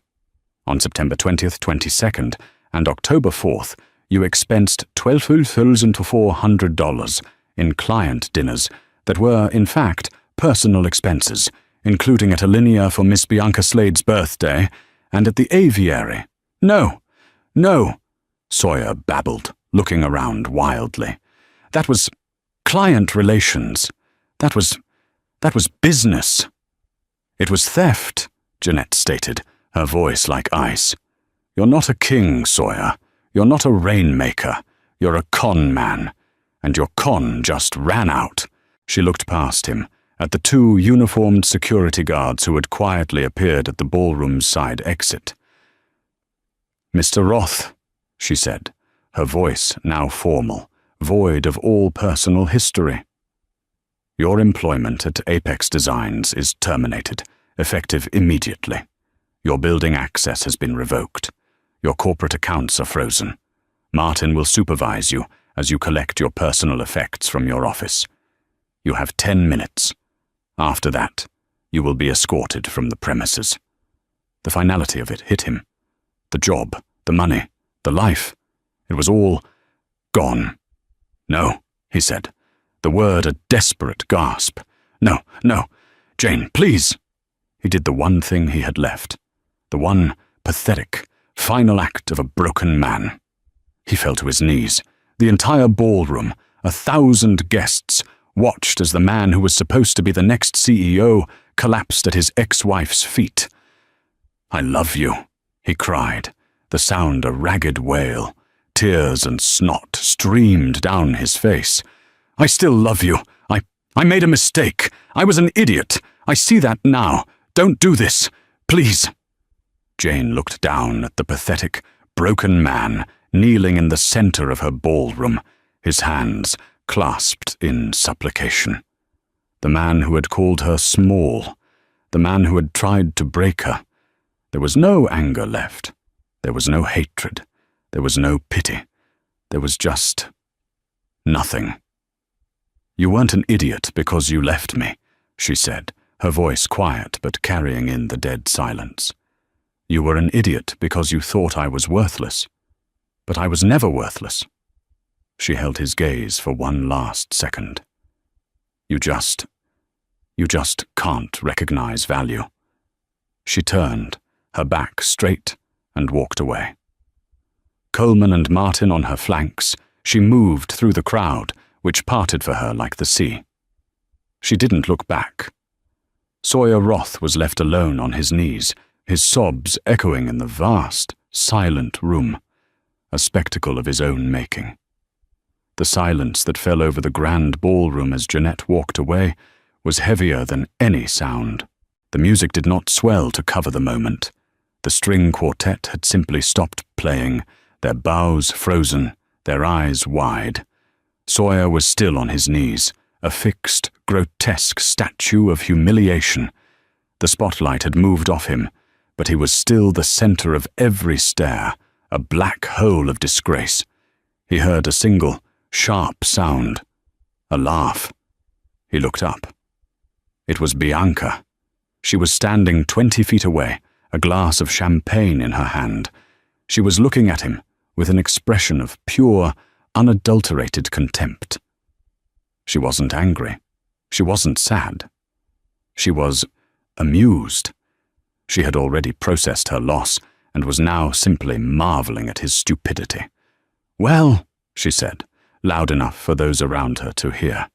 On September 20th, 22nd, and October 4th, you expensed $12,400 in client dinners that were, in fact, personal expenses, including at Alinea for Miss Bianca Slade's birthday, and at the aviary. No, no, Sawyer babbled, looking around wildly. That was client relations. That was business. It was theft, Jeanette stated, her voice like ice. You're not a king, Sawyer. You're not a rainmaker. You're a con man. And your con just ran out. She looked past him, at the two uniformed security guards who had quietly appeared at the ballroom's side exit. Mr. Roth, she said, her voice now formal, void of all personal history. Your employment at Apex Designs is terminated, effective immediately. Your building access has been revoked. Your corporate accounts are frozen. Martin will supervise you as you collect your personal effects from your office. You have 10 minutes. After that, you will be escorted from the premises. The finality of it hit him. The job, the money, the life. It was all gone. No, he said, the word a desperate gasp. No, no, Jane, please. He did the one thing he had left, the one pathetic, final act of a broken man. He fell to his knees. The entire ballroom, 1,000 guests, watched as the man who was supposed to be the next CEO collapsed at his ex-wife's feet. I love you, he cried, the sound a ragged wail. Tears and snot streamed down his face. I still love you. I made a mistake. I was an idiot. I see that now. Don't do this. Please. Jane looked down at the pathetic, broken man kneeling in the center of her ballroom, his hands clasped in supplication. The man who had called her small, the man who had tried to break her. There was no anger left. There was no hatred. There was no pity. There was just nothing. You weren't an idiot because you left me, she said, her voice quiet but carrying in the dead silence. You were an idiot because you thought I was worthless. But I was never worthless. She held his gaze for one last second. You just can't recognize value. She turned, her back straight, and walked away. Coleman and Martin on her flanks, she moved through the crowd, which parted for her like the sea. She didn't look back. Sawyer Roth was left alone on his knees, his sobs echoing in the vast, silent room, a spectacle of his own making. The silence that fell over the grand ballroom as Jeanette walked away was heavier than any sound. The music did not swell to cover the moment. The string quartet had simply stopped playing, their bows frozen, their eyes wide. Sawyer was still on his knees, a fixed, grotesque statue of humiliation. The spotlight had moved off him, but he was still the center of every stare, a black hole of disgrace. He heard a single, sharp sound, a laugh. He looked up. It was Bianca. She was standing 20 feet away, a glass of champagne in her hand. She was looking at him with an expression of pure, unadulterated contempt. She wasn't angry. She wasn't sad. She was amused. She had already processed her loss and was now simply marveling at his stupidity. Well, she said, loud enough for those around her to hear.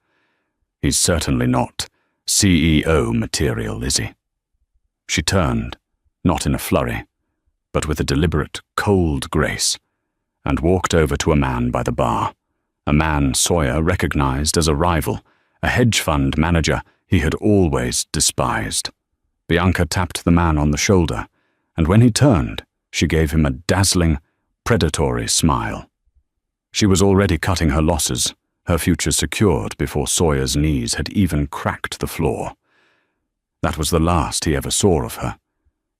He's certainly not CEO material, is he? She turned, not in a flurry, but with a deliberate, cold grace, and walked over to a man by the bar, a man Sawyer recognized as a rival, a hedge fund manager he had always despised. Bianca tapped the man on the shoulder, and when he turned, she gave him a dazzling, predatory smile. She was already cutting her losses, her future secured before Sawyer's knees had even cracked the floor. That was the last he ever saw of her.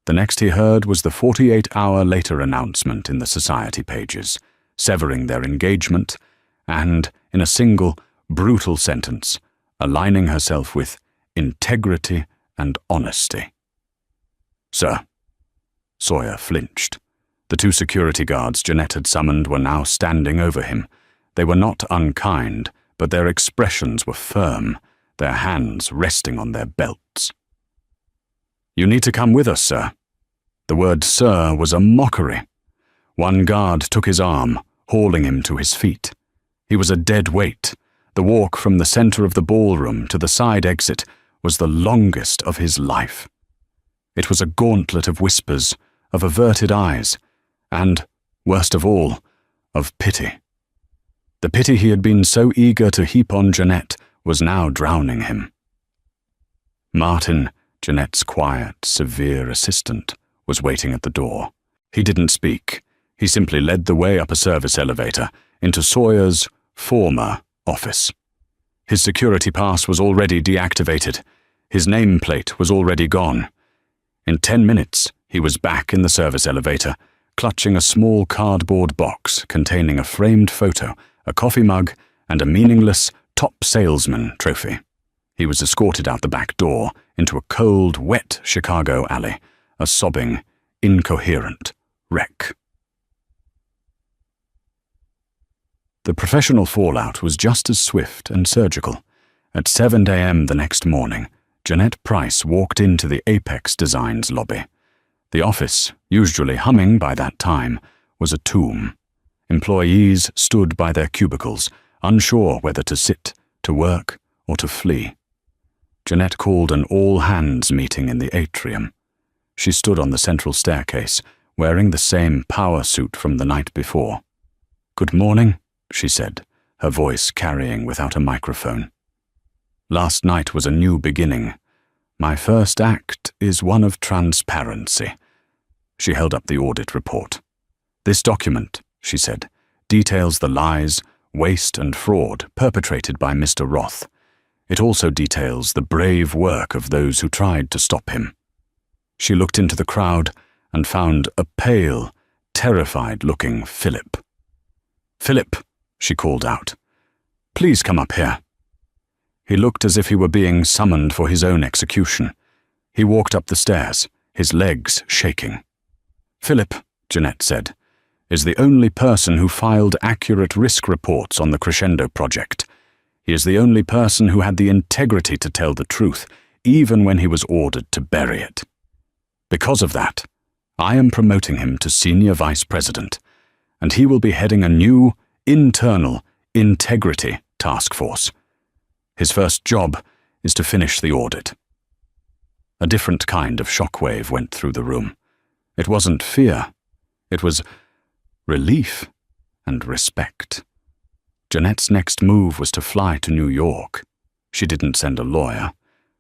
The next he heard was the 48-hour later announcement in the society pages, severing their engagement and, in a single, brutal sentence, aligning herself with integrity and honesty. Sir. Sawyer flinched. The two security guards Jeanette had summoned were now standing over him. They were not unkind, but their expressions were firm, their hands resting on their belts. "You need to come with us, sir." The word "sir" was a mockery. One guard took his arm, hauling him to his feet. He was a dead weight. The walk from the center of the ballroom to the side exit was the longest of his life. It was a gauntlet of whispers, of averted eyes, and, worst of all, of pity. The pity he had been so eager to heap on Jeanette was now drowning him. Martin, Jeanette's quiet, severe assistant, was waiting at the door. He didn't speak. He simply led the way up a service elevator into Sawyer's former office. His security pass was already deactivated. His nameplate was already gone. In 10 minutes, he was back in the service elevator, clutching a small cardboard box containing a framed photo, a coffee mug, and a meaningless top salesman trophy. He was escorted out the back door into a cold, wet Chicago alley, a sobbing, incoherent wreck. The professional fallout was just as swift and surgical. At 7 a.m. the next morning, Jeanette Price walked into the Apex Designs lobby. The office, usually humming by that time, was a tomb. Employees stood by their cubicles, unsure whether to sit, to work, or to flee. Jeanette called an all-hands meeting in the atrium. She stood on the central staircase, wearing the same power suit from the night before. "Good morning," she said, her voice carrying without a microphone. "Last night was a new beginning. My first act is one of transparency." She held up the audit report. "This document," she said, "details the lies, waste and fraud perpetrated by Mr. Roth. It also details the brave work of those who tried to stop him." She looked into the crowd and found a pale, terrified-looking Philip. "Philip," she called out, "please come up here." He looked as if he were being summoned for his own execution. He walked up the stairs, his legs shaking. "Philip," Jeanette said, "is the only person who filed accurate risk reports on the Crescendo project. He is the only person who had the integrity to tell the truth, even when he was ordered to bury it. Because of that, I am promoting him to Senior Vice President, and he will be heading a new, internal integrity task force. His first job is to finish the audit." A different kind of shockwave went through the room. It wasn't fear. It was relief and respect. Jeanette's next move was to fly to New York. She didn't send a lawyer.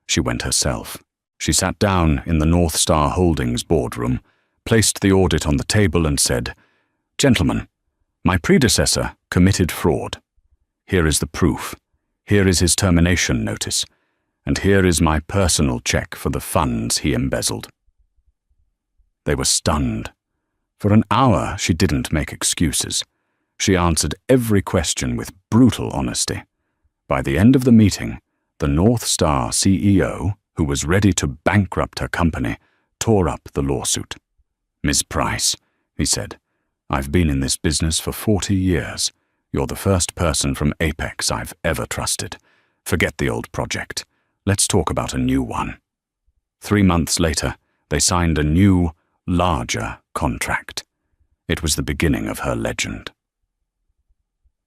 She went herself. She sat down in the North Star Holdings boardroom, placed the audit on the table and said, "Gentlemen, my predecessor committed fraud. Here is the proof. Here is his termination notice. And here is my personal check for the funds he embezzled." They were stunned. For an hour, she didn't make excuses. She answered every question with brutal honesty. By the end of the meeting, the North Star CEO, who was ready to bankrupt her company, tore up the lawsuit. "Ms. Price," he said, "I've been in this business for 40 years. You're the first person from Apex I've ever trusted. Forget the old project. Let's talk about a new one." 3 months later, they signed a new, larger contract. It was the beginning of her legend.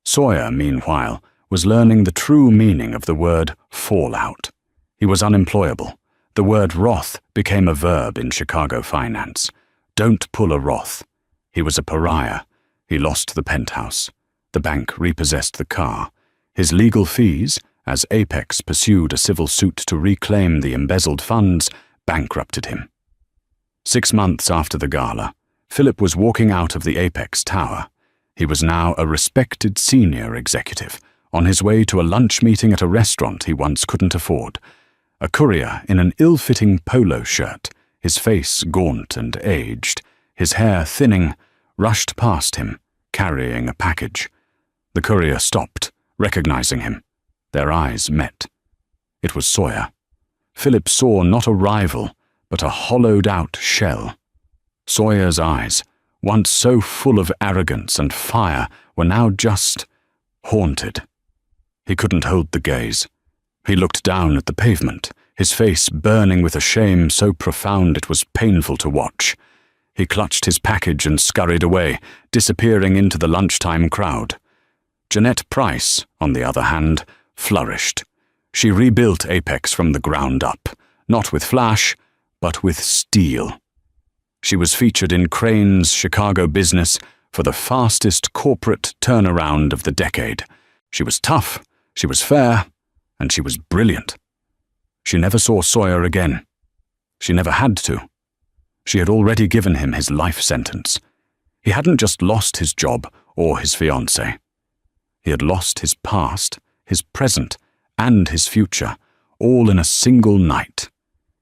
Sawyer, meanwhile, was learning the true meaning of the word fallout. He was unemployable. The word Roth became a verb in Chicago finance. Don't pull a Roth. He was a pariah. He lost the penthouse. The bank repossessed the car. His legal fees, as Apex pursued a civil suit to reclaim the embezzled funds, bankrupted him. 6 months after the gala, Philip was walking out of the Apex Tower. He was now a respected senior executive, on his way to a lunch meeting at a restaurant he once couldn't afford. A courier in an ill-fitting polo shirt, his face gaunt and aged, his hair thinning, rushed past him, carrying a package. The courier stopped, recognizing him. Their eyes met. It was Sawyer. Philip saw not a rival, but a hollowed-out shell. Sawyer's eyes, once so full of arrogance and fire, were now just haunted. He couldn't hold the gaze. He looked down at the pavement, his face burning with a shame so profound it was painful to watch. He clutched his package and scurried away, disappearing into the lunchtime crowd. Jeanette Price, on the other hand, flourished. She rebuilt Apex from the ground up, not with flash, but with steel. She was featured in Crane's Chicago Business for the fastest corporate turnaround of the decade. She was tough, she was fair, and she was brilliant. She never saw Sawyer again. She never had to. She had already given him his life sentence. He hadn't just lost his job or his fiancée. He had lost his past, his present, and his future, all in a single night.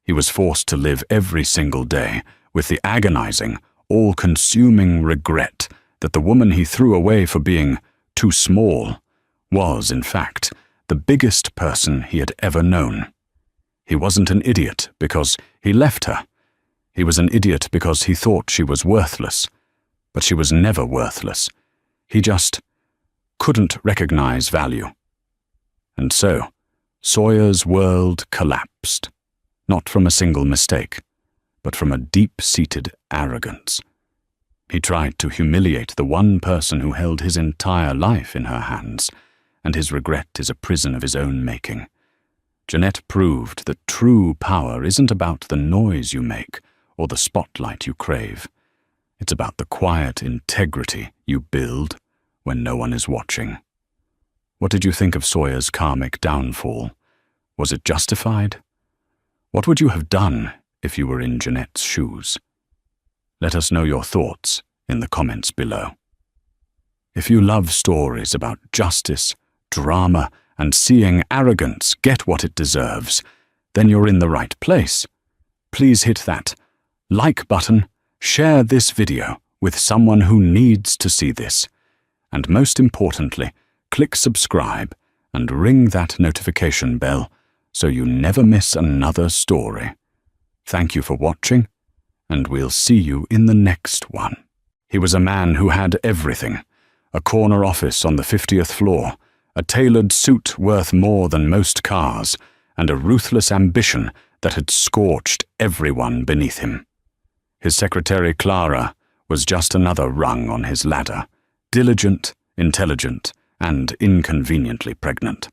He was forced to live every single day with the agonizing, all-consuming regret that the woman he threw away for being too small was, in fact, the biggest person he had ever known. He wasn't an idiot because he left her. He was an idiot because he thought she was worthless. But she was never worthless. He just couldn't recognize value. And so, Sawyer's world collapsed, not from a single mistake, but from a deep-seated arrogance. He tried to humiliate the one person who held his entire life in her hands, and his regret is a prison of his own making. Jeanette proved that true power isn't about the noise you make or the spotlight you crave. It's about the quiet integrity you build when no one is watching. What did you think of Sawyer's karmic downfall? Was it justified? What would you have done if you were in Jeanette's shoes? Let us know your thoughts in the comments below. If you love stories about justice, drama, and seeing arrogance get what it deserves, then you're in the right place. Please hit that like button, share this video with someone who needs to see this, and most importantly, click subscribe and ring that notification bell so you never miss another story. Thank you for watching, and we'll see you in the next one. He was a man who had everything: a corner office on the 50th floor, a tailored suit worth more than most cars, and a ruthless ambition that had scorched everyone beneath him. His secretary Clara was just another rung on his ladder, diligent, intelligent, and inconveniently pregnant.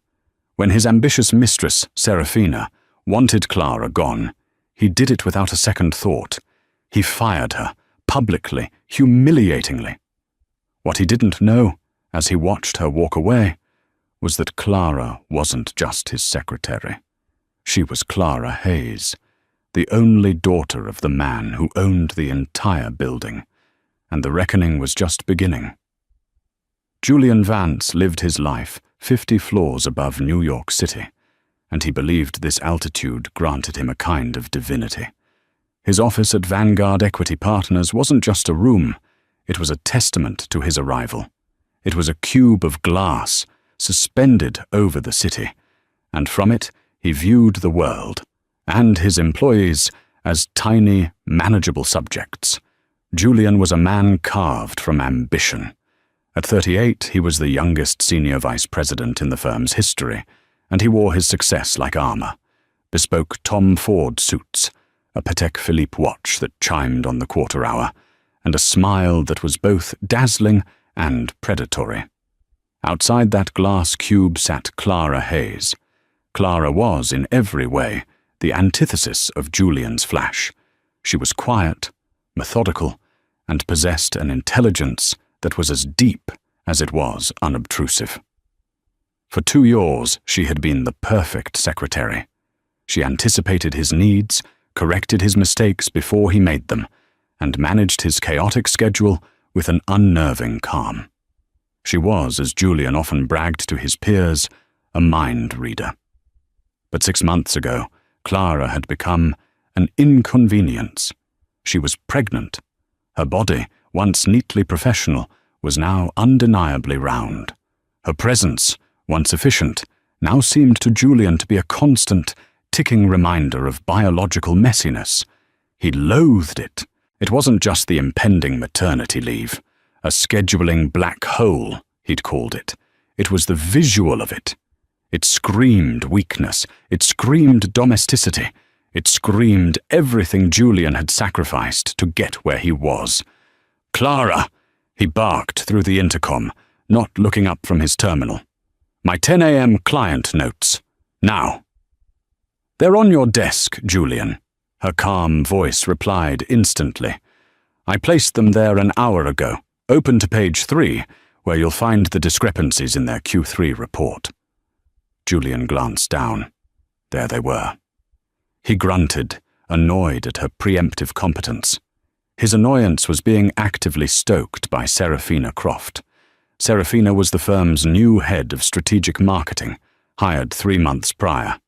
When his ambitious mistress, Serafina, wanted Clara gone, he did it without a second thought. He fired her, publicly, humiliatingly. What he didn't know, as he watched her walk away, was that Clara wasn't just his secretary. She was Clara Hayes, the only daughter of the man who owned the entire building, and the reckoning was just beginning. Julian Vance lived his life 50 floors above New York City, and he believed this altitude granted him a kind of divinity. His office at Vanguard Equity Partners wasn't just a room, it was a testament to his arrival. It was a cube of glass, suspended over the city, and from it he viewed the world, and his employees, as tiny, manageable subjects. Julian was a man carved from ambition. At 38, he was the youngest senior vice president in the firm's history, and he wore his success like armor: bespoke Tom Ford suits, a Patek Philippe watch that chimed on the quarter hour, and a smile that was both dazzling and predatory. Outside that glass cube sat Clara Hayes. Clara was, in every way, the antithesis of Julian's flash. She was quiet, methodical, and possessed an intelligence that was as deep as it was unobtrusive. For 2 years, she had been the perfect secretary. She anticipated his needs, corrected his mistakes before he made them, and managed his chaotic schedule with an unnerving calm. She was, as Julian often bragged to his peers, a mind reader. But 6 months ago, Clara had become an inconvenience. She was pregnant. Her body, once neatly professional, was now undeniably round. Her presence, once efficient, now seemed to Julian to be a constant, ticking reminder of biological messiness. He loathed it. It wasn't just the impending maternity leave, a scheduling black hole, he'd called it. It was the visual of it. It screamed weakness. It screamed domesticity. It screamed everything Julian had sacrificed to get where he was. "Clara!" he barked through the intercom, not looking up from his terminal. "My 10 a.m. client notes. Now." "They're on your desk, Julian," her calm voice replied instantly. "I placed them there an hour ago. Open to page 3, where you'll find the discrepancies in their Q3 report." Julian glanced down. There they were. He grunted, annoyed at her preemptive competence. His annoyance was being actively stoked by Serafina Croft. Serafina was the firm's new head of strategic marketing, hired 3 months prior.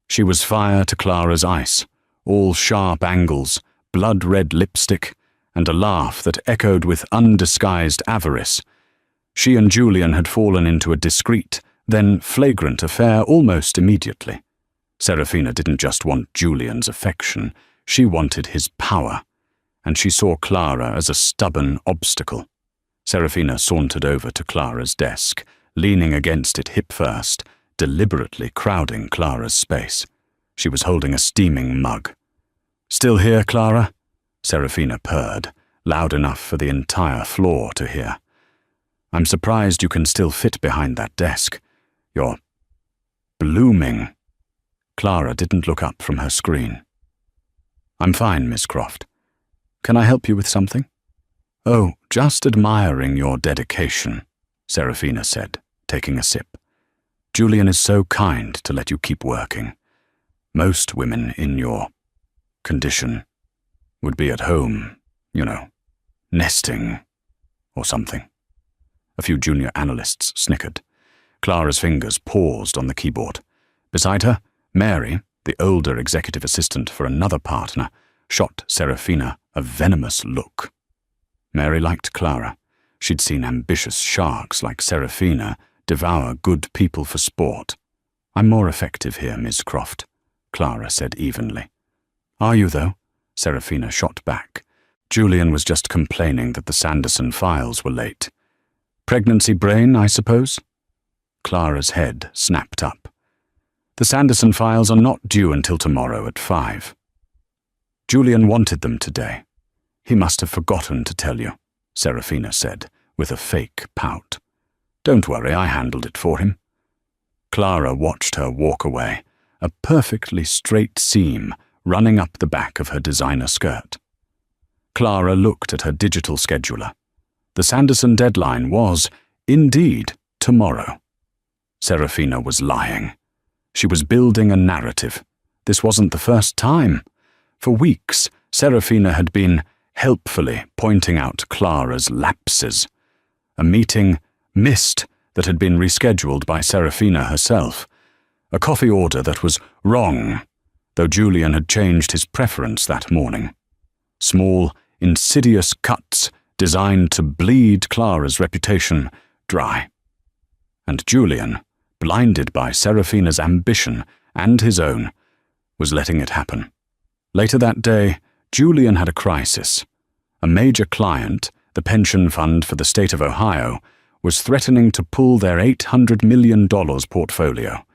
She was fire to Clara's ice, all sharp angles, blood-red lipstick, and a laugh that echoed with undisguised avarice. She and Julian had fallen into a discreet, then flagrant affair almost immediately. Serafina didn't just want Julian's affection, she wanted his power, and she saw Clara as a stubborn obstacle. Serafina sauntered over to Clara's desk, leaning against it hip first, deliberately crowding Clara's space. She was holding a steaming mug. "Still here, Clara?" Serafina purred, loud enough for the entire floor to hear. "I'm surprised you can still fit behind that desk. You're blooming." Clara didn't look up from her screen. "I'm fine, Miss Croft. Can I help you with something?" "Oh, just admiring your dedication," Serafina said, taking a sip. "Julian is so kind to let you keep working. Most women in your condition would be at home, nesting or something." A few junior analysts snickered. Clara's fingers paused on the keyboard. Beside her, Mary, the older executive assistant for another partner, shot Serafina a venomous look. Mary liked Clara. She'd seen ambitious sharks like Serafina devour good people for sport. "I'm more effective here, Miss Croft," Clara said evenly. "Are you, though?" Serafina shot back. Julian was just complaining that the Sanderson files were late. "Pregnancy brain, I suppose?" Clara's head snapped up. "The Sanderson files are not due until tomorrow at 5. Julian wanted them today. He must have forgotten to tell you," Serafina said, with a fake pout. "Don't worry, I handled it for him." Clara watched her walk away, a perfectly straight seam running up the back of her designer skirt. Clara looked at her digital scheduler. The Sanderson deadline was, indeed, tomorrow. Serafina was lying. She was building a narrative. This wasn't the first time. For weeks, Serafina had been helpfully pointing out Clara's lapses. A meeting missed that had been rescheduled by Serafina herself. A coffee order that was wrong, though Julian had changed his preference that morning. Small, insidious cuts designed to bleed Clara's reputation dry. And Julian, blinded by Serafina's ambition and his own, was letting it happen. Later that day, Julian had a crisis. A major client, the pension fund for the state of Ohio, was threatening to pull their $800 million portfolio.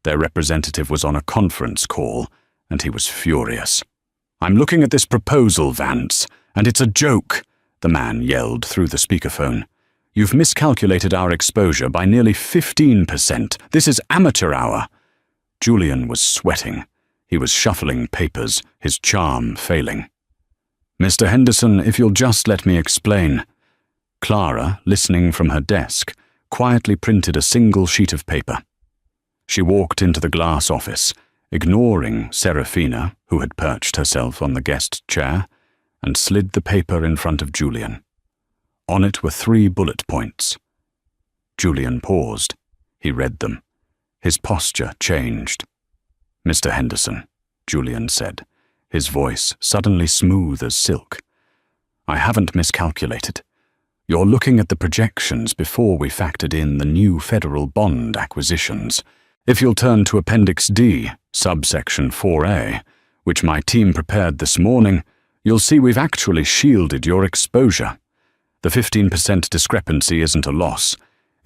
Their representative was on a conference call, and he was furious. "I'm looking at this proposal, Vance, and it's a joke," the man yelled through the speakerphone. "You've miscalculated our exposure by nearly 15%. This is amateur hour." Julian was sweating. He was shuffling papers, his charm failing. "Mr. Henderson, if you'll just let me explain." Clara, listening from her desk, quietly printed a single sheet of paper. She walked into the glass office, ignoring Serafina, who had perched herself on the guest chair, and slid the paper in front of Julian. On it were 3 bullet points. Julian paused. He read them. His posture changed. "Mr. Henderson," Julian said, his voice suddenly smooth as silk. "I haven't miscalculated. You're looking at the projections before we factored in the new federal bond acquisitions. If you'll turn to Appendix D, subsection 4A, which my team prepared this morning, you'll see we've actually shielded your exposure. The 15% discrepancy isn't a loss.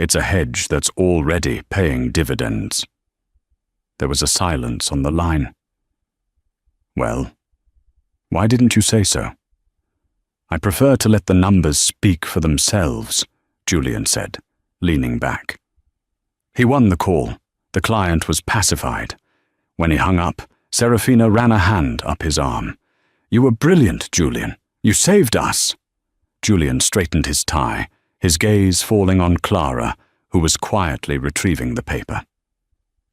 It's a hedge that's already paying dividends. There was a silence on the line. Well, why didn't you say so? I prefer to let the numbers speak for themselves, Julian said, leaning back. He won the call. The client was pacified. When he hung up, Serafina ran a hand up his arm. You were brilliant, Julian. You saved us. Julian straightened his tie, his gaze falling on Clara, who was quietly retrieving the paper.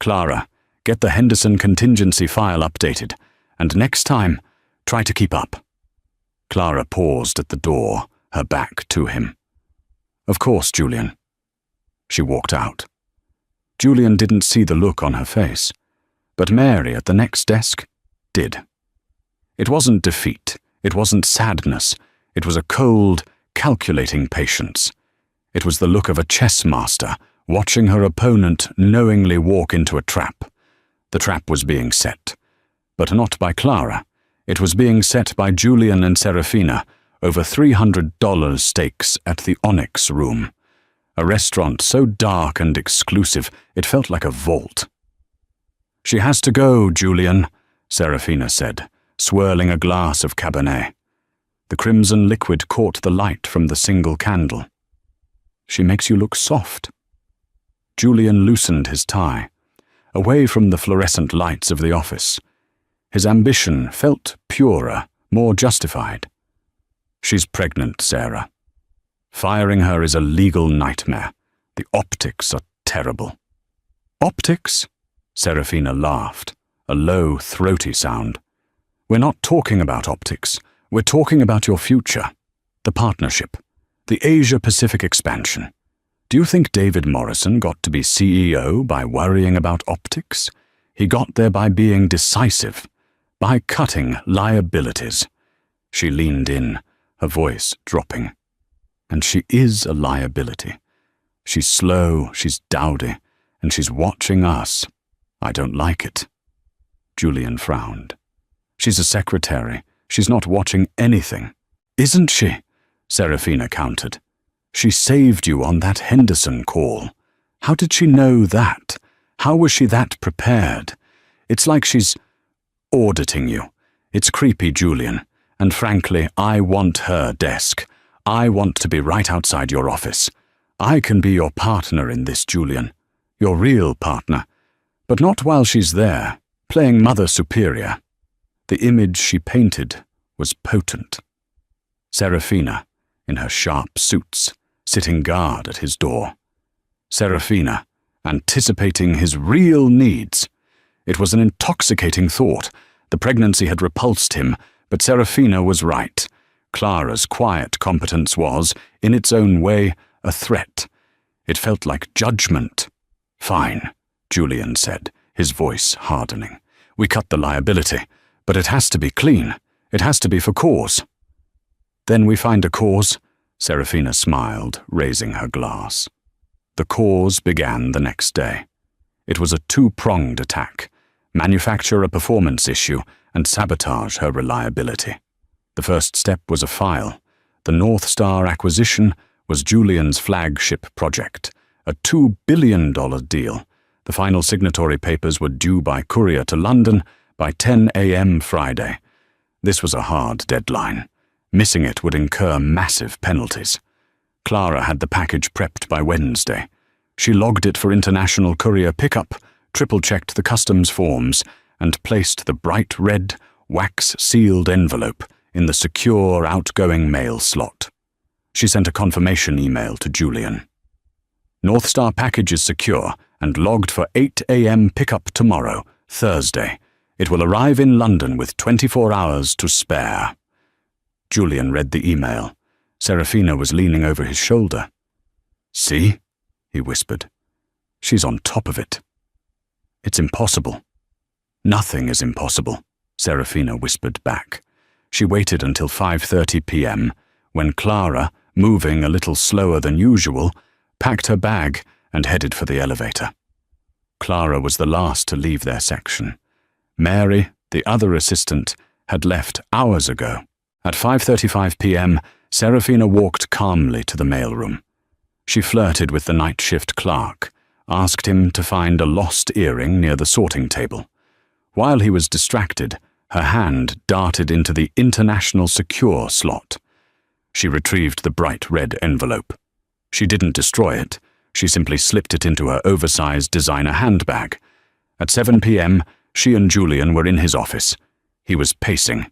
Clara, get the Henderson contingency file updated, and next time, try to keep up. Clara paused at the door, her back to him. Of course, Julian. She walked out. Julian didn't see the look on her face, but Mary at the next desk did. It wasn't defeat, it wasn't sadness, it was a cold, calculating patience. It was the look of a chess master watching her opponent knowingly walk into a trap. The trap was being set, but not by Clara. It was being set by Julian and Serafina over $300 stakes at the Onyx Room, a restaurant so dark and exclusive it felt like a vault. She has to go, Julian, Serafina said, swirling a glass of Cabernet. The crimson liquid caught the light from the single candle. She makes you look soft. Julian loosened his tie, away from the fluorescent lights of the office. His ambition felt purer, more justified. She's pregnant, Sarah. Firing her is a legal nightmare. The optics are terrible. Optics? Serafina laughed, a low, throaty sound. We're not talking about optics. We're talking about your future, the partnership, the Asia-Pacific expansion. Do you think David Morrison got to be CEO by worrying about optics? He got there by being decisive, by cutting liabilities. She leaned in, her voice dropping. And she is a liability. She's slow, she's dowdy, and she's watching us. I don't like it. Julian frowned. She's a secretary. She's not watching anything. Isn't she? Serafina countered. She saved you on that Henderson call. How did she know that? How was she that prepared? It's like she's auditing you. It's creepy, Julian. And frankly, I want her desk. I want to be right outside your office. I can be your partner in this, Julian. Your real partner. But not while she's there, playing Mother Superior. The image she painted was potent. Serafina, in her sharp suits, sitting guard at his door. Serafina, anticipating his real needs. It was an intoxicating thought. The pregnancy had repulsed him, but Serafina was right. Clara's quiet competence was, in its own way, a threat. It felt like judgment. Fine, Julian said, his voice hardening. We cut the liability, but it has to be clean. It has to be for cause. Then we find a cause, Serafina smiled, raising her glass. The cause began the next day. It was a two-pronged attack. Manufacture a performance issue and sabotage her reliability. The first step was a file. The North Star acquisition was Julian's flagship project, a $2 billion deal. The final signatory papers were due by courier to London by 10 a.m. Friday. This was a hard deadline. Missing it would incur massive penalties. Clara had the package prepped by Wednesday. She logged it for international courier pickup, triple-checked the customs forms, and placed the bright red, wax-sealed envelope in the secure outgoing mail slot. She sent a confirmation email to Julian. North Star package is secure and logged for 8 a.m. pickup tomorrow, Thursday. It will arrive in London with 24 hours to spare. Julian read the email. Serafina was leaning over his shoulder. See? He whispered. She's on top of it. It's impossible. Nothing is impossible, Serafina whispered back. She waited until 5:30 p.m., when Clara, moving a little slower than usual, packed her bag and headed for the elevator. Clara was the last to leave their section. Mary, the other assistant, had left hours ago. At 5:35 p.m., Serafina walked calmly to the mailroom. She flirted with the night shift clerk, asked him to find a lost earring near the sorting table. While he was distracted, her hand darted into the International Secure slot. She retrieved the bright red envelope. She didn't destroy it. She simply slipped it into her oversized designer handbag. At 7 p.m., she and Julian were in his office. He was pacing.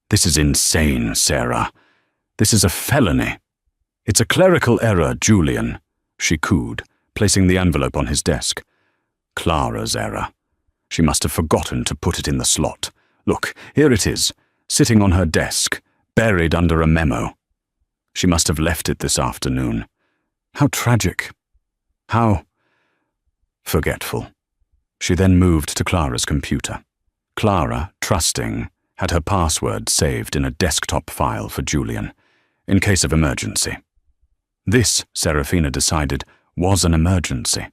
"This is insane, Sarah. This is a felony." "It's a clerical error, Julian," she cooed, placing the envelope on his desk. Clara's error. She must have forgotten to put it in the slot. Look, here it is, sitting on her desk, buried under a memo. She must have left it this afternoon. How tragic. How forgetful. She then moved to Clara's computer. Clara, trusting, had her password saved in a desktop file for Julian, in case of emergency. This, Serafina decided, was an emergency.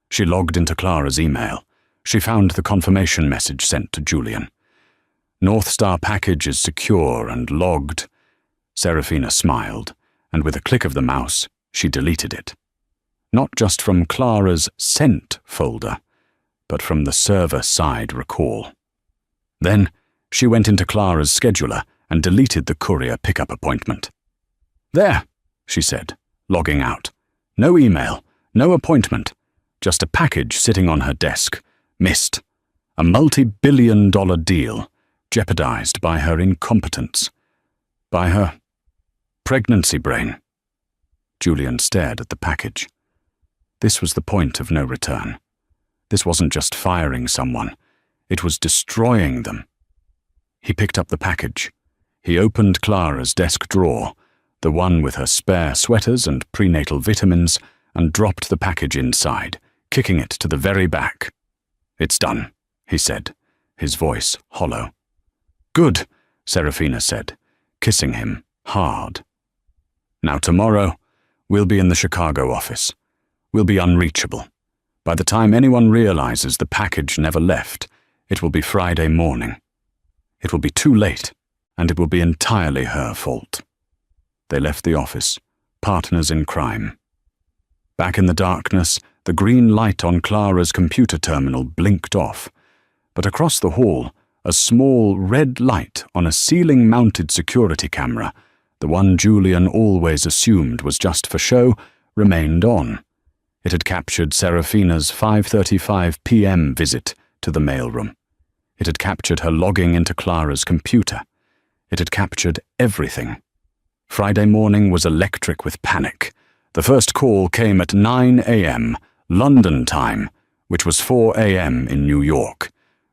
She logged into Clara's email. She found the confirmation message sent to Julian. "North Star package is secure and logged." Serafina smiled, and with a click of the mouse, she deleted it. Not just from Clara's sent folder, but from the server-side recall. Then, she went into Clara's scheduler and deleted the courier pickup appointment. "There," she said, logging out. No email, no appointment, just a package sitting on her desk. Missed. A multi-billion-dollar deal, jeopardized by her incompetence. By her pregnancy brain. Julian stared at the package. This was the point of no return. This wasn't just firing someone, it was destroying them. He picked up the package. He opened Clara's desk drawer, the one with her spare sweaters and prenatal vitamins, and dropped the package inside, kicking it to the very back. "It's done," he said, his voice hollow. "Good," Serafina said, kissing him hard. "Now tomorrow, we'll be in the Chicago office. We'll be unreachable. By the time anyone realizes the package never left, it will be Friday morning. It will be too late, and it will be entirely her fault." They left the office, partners in crime. Back in the darkness, the green light on Clara's computer terminal blinked off, but across the hall, a small red light on a ceiling-mounted security camera, the one Julian always assumed was just for show, remained on. It had captured Serafina's 5:35 p.m. visit to the mailroom. It had captured her logging into Clara's computer. It had captured everything. Friday morning was electric with panic. The first call came at 9 a.m., London time, which was 4 a.m. in New York.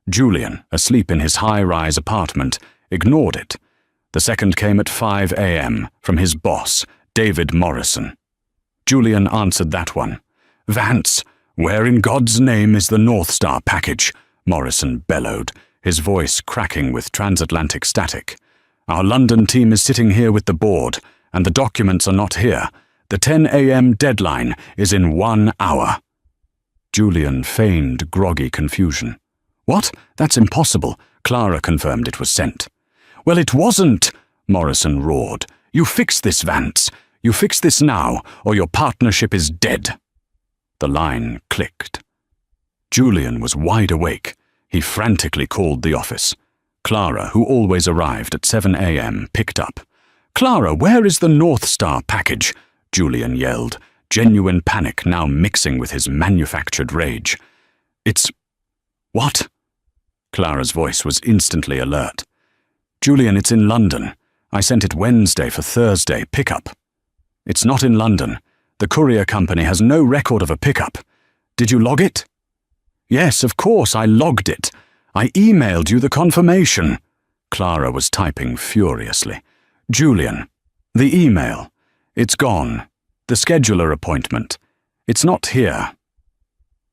Julian, asleep in his high-rise apartment, ignored it. The second came at 5 a.m. from his boss, David Morrison. Julian answered that one. "Vance, where in God's name is the North Star package?" Morrison bellowed, his voice cracking with transatlantic static. "Our London team is sitting here with the board, and the documents are not here. The 10 a.m. deadline is in 1 hour. Julian feigned groggy confusion. "What? That's impossible." Clara confirmed it was sent. "Well, it wasn't," Morrison roared. "You fix this, Vance. You fix this now, or your partnership is dead." The line clicked. Julian was wide awake. He frantically called the office. Clara, who always arrived at 7 a.m., picked up. "Clara, where is the North Star package?" Julian yelled, genuine panic now mixing with his manufactured rage. "It's... what?" Clara's voice was instantly alert. "Julian, it's in London. I sent it Wednesday for Thursday pickup." "It's not in London. The courier company has no record of a pickup. Did you log it?" "Yes, of course I logged it. I emailed you the confirmation." Clara was typing furiously. "Julian, the email. It's gone. The scheduler appointment. It's not here."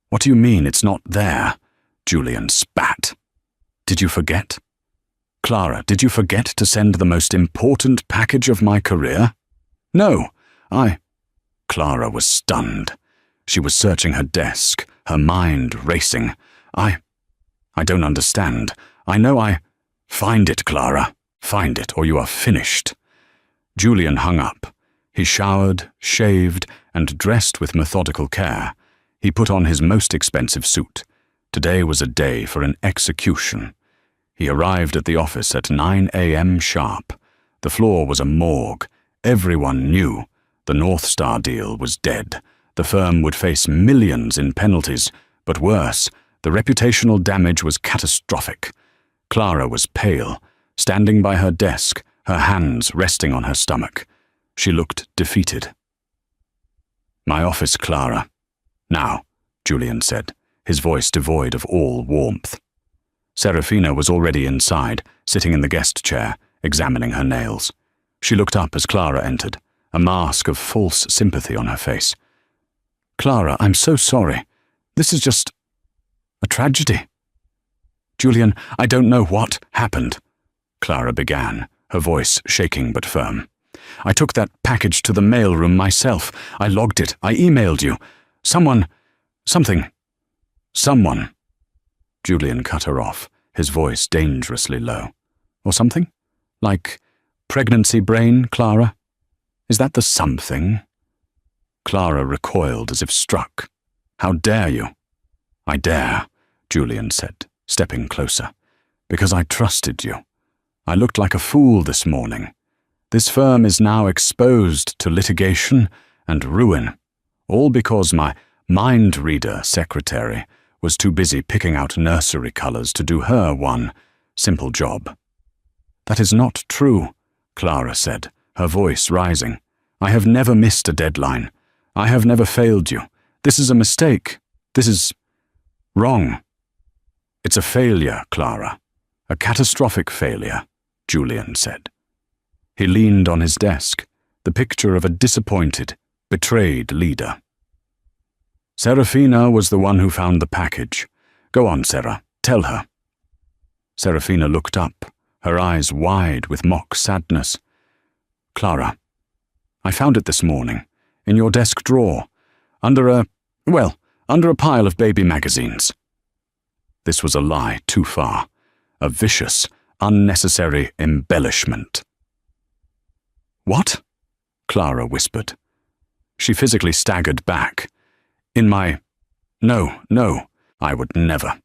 "What do you mean it's not there?" Julian spat. "Did you forget?" "Clara, did you forget to send the most important package of my career?" "No, Clara was stunned. She was searching her desk, her mind racing. I don't understand. I know Find it, Clara. Find it, or you are finished." Julian hung up. He showered, shaved, and dressed with methodical care. He put on his most expensive suit. Today was a day for an execution. He arrived at the office at 9 a.m. sharp. The floor was a morgue. Everyone knew the North Star deal was dead. The firm would face millions in penalties, but worse, the reputational damage was catastrophic. Clara was pale, standing by her desk, her hands resting on her stomach. She looked defeated. "My office, Clara." "Now," Julian said, his voice devoid of all warmth. Serafina was already inside, sitting in the guest chair, examining her nails. She looked up as Clara entered, a mask of false sympathy on her face. "Clara, I'm so sorry. This is just a tragedy." "Julian, I don't know what happened," Clara began, her voice shaking but firm. "I took that package to the mailroom myself. I logged it. I emailed you. Someone. Julian cut her off, his voice dangerously low. "Or something? Like pregnancy brain, Clara? Is that the something?" Clara recoiled as if struck. "How dare you?" "I dare," Julian said, stepping closer, "because I trusted you. I looked like a fool this morning. This firm is now exposed to litigation and ruin, all because my mind-reader secretary was too busy picking out nursery colors to do her one simple job." "That is not true," Clara said, her voice rising. "I have never missed a deadline. I have never failed you. This is a mistake. This is wrong." "It's a failure, Clara. A catastrophic failure," Julian said. He leaned on his desk, the picture of a disappointed, betrayed leader. "Serafina was the one who found the package. Go on, Sarah, tell her." Serafina looked up, her eyes wide with mock sadness. "Clara, I found it this morning, in your desk drawer, under a pile of baby magazines." This was a lie too far, a vicious, unnecessary embellishment. "What?" Clara whispered. She physically staggered back. No, I would never.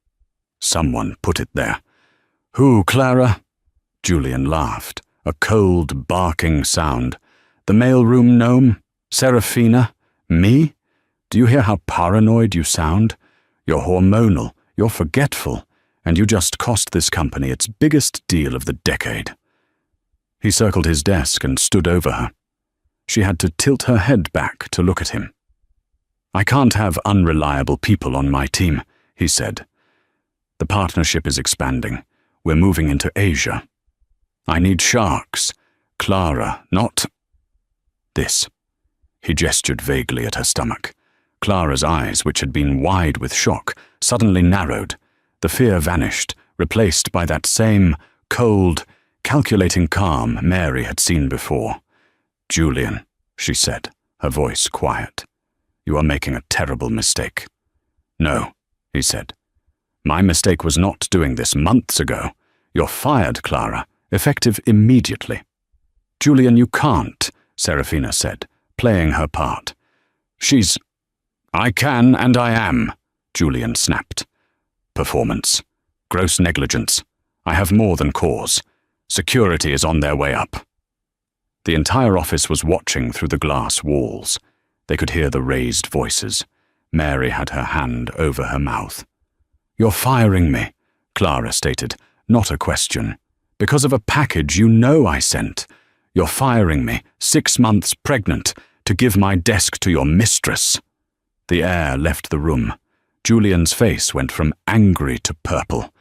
Someone put it there." "Who, Clara?" Julian laughed, a cold, barking sound. "The mailroom gnome? Serafina? Me? Do you hear how paranoid you sound? You're hormonal, you're forgetful, and you just cost this company its biggest deal of the decade." He circled his desk and stood over her. She had to tilt her head back to look at him. "I can't have unreliable people on my team," he said. "The partnership is expanding. We're moving into Asia. I need sharks. Clara, not this." He gestured vaguely at her stomach. Clara's eyes, which had been wide with shock, suddenly narrowed. The fear vanished, replaced by that same cold, calculating calm Mary had seen before. "Julian," she said, her voice quiet, "you are making a terrible mistake." "No," he said. "My mistake was not doing this months ago. You're fired, Clara, effective immediately." "Julian, you can't," Serafina said, playing her part. "I can and I am," Julian snapped. "Performance. Gross negligence. I have more than cause. Security is on their way up." The entire office was watching through the glass walls. They could hear the raised voices. Mary had her hand over her mouth. "You're firing me," Clara stated, not a question. "Because of a package you know I sent. You're firing me, 6 months pregnant, to give my desk to your mistress." The air left the room. Julian's face went from angry to purple.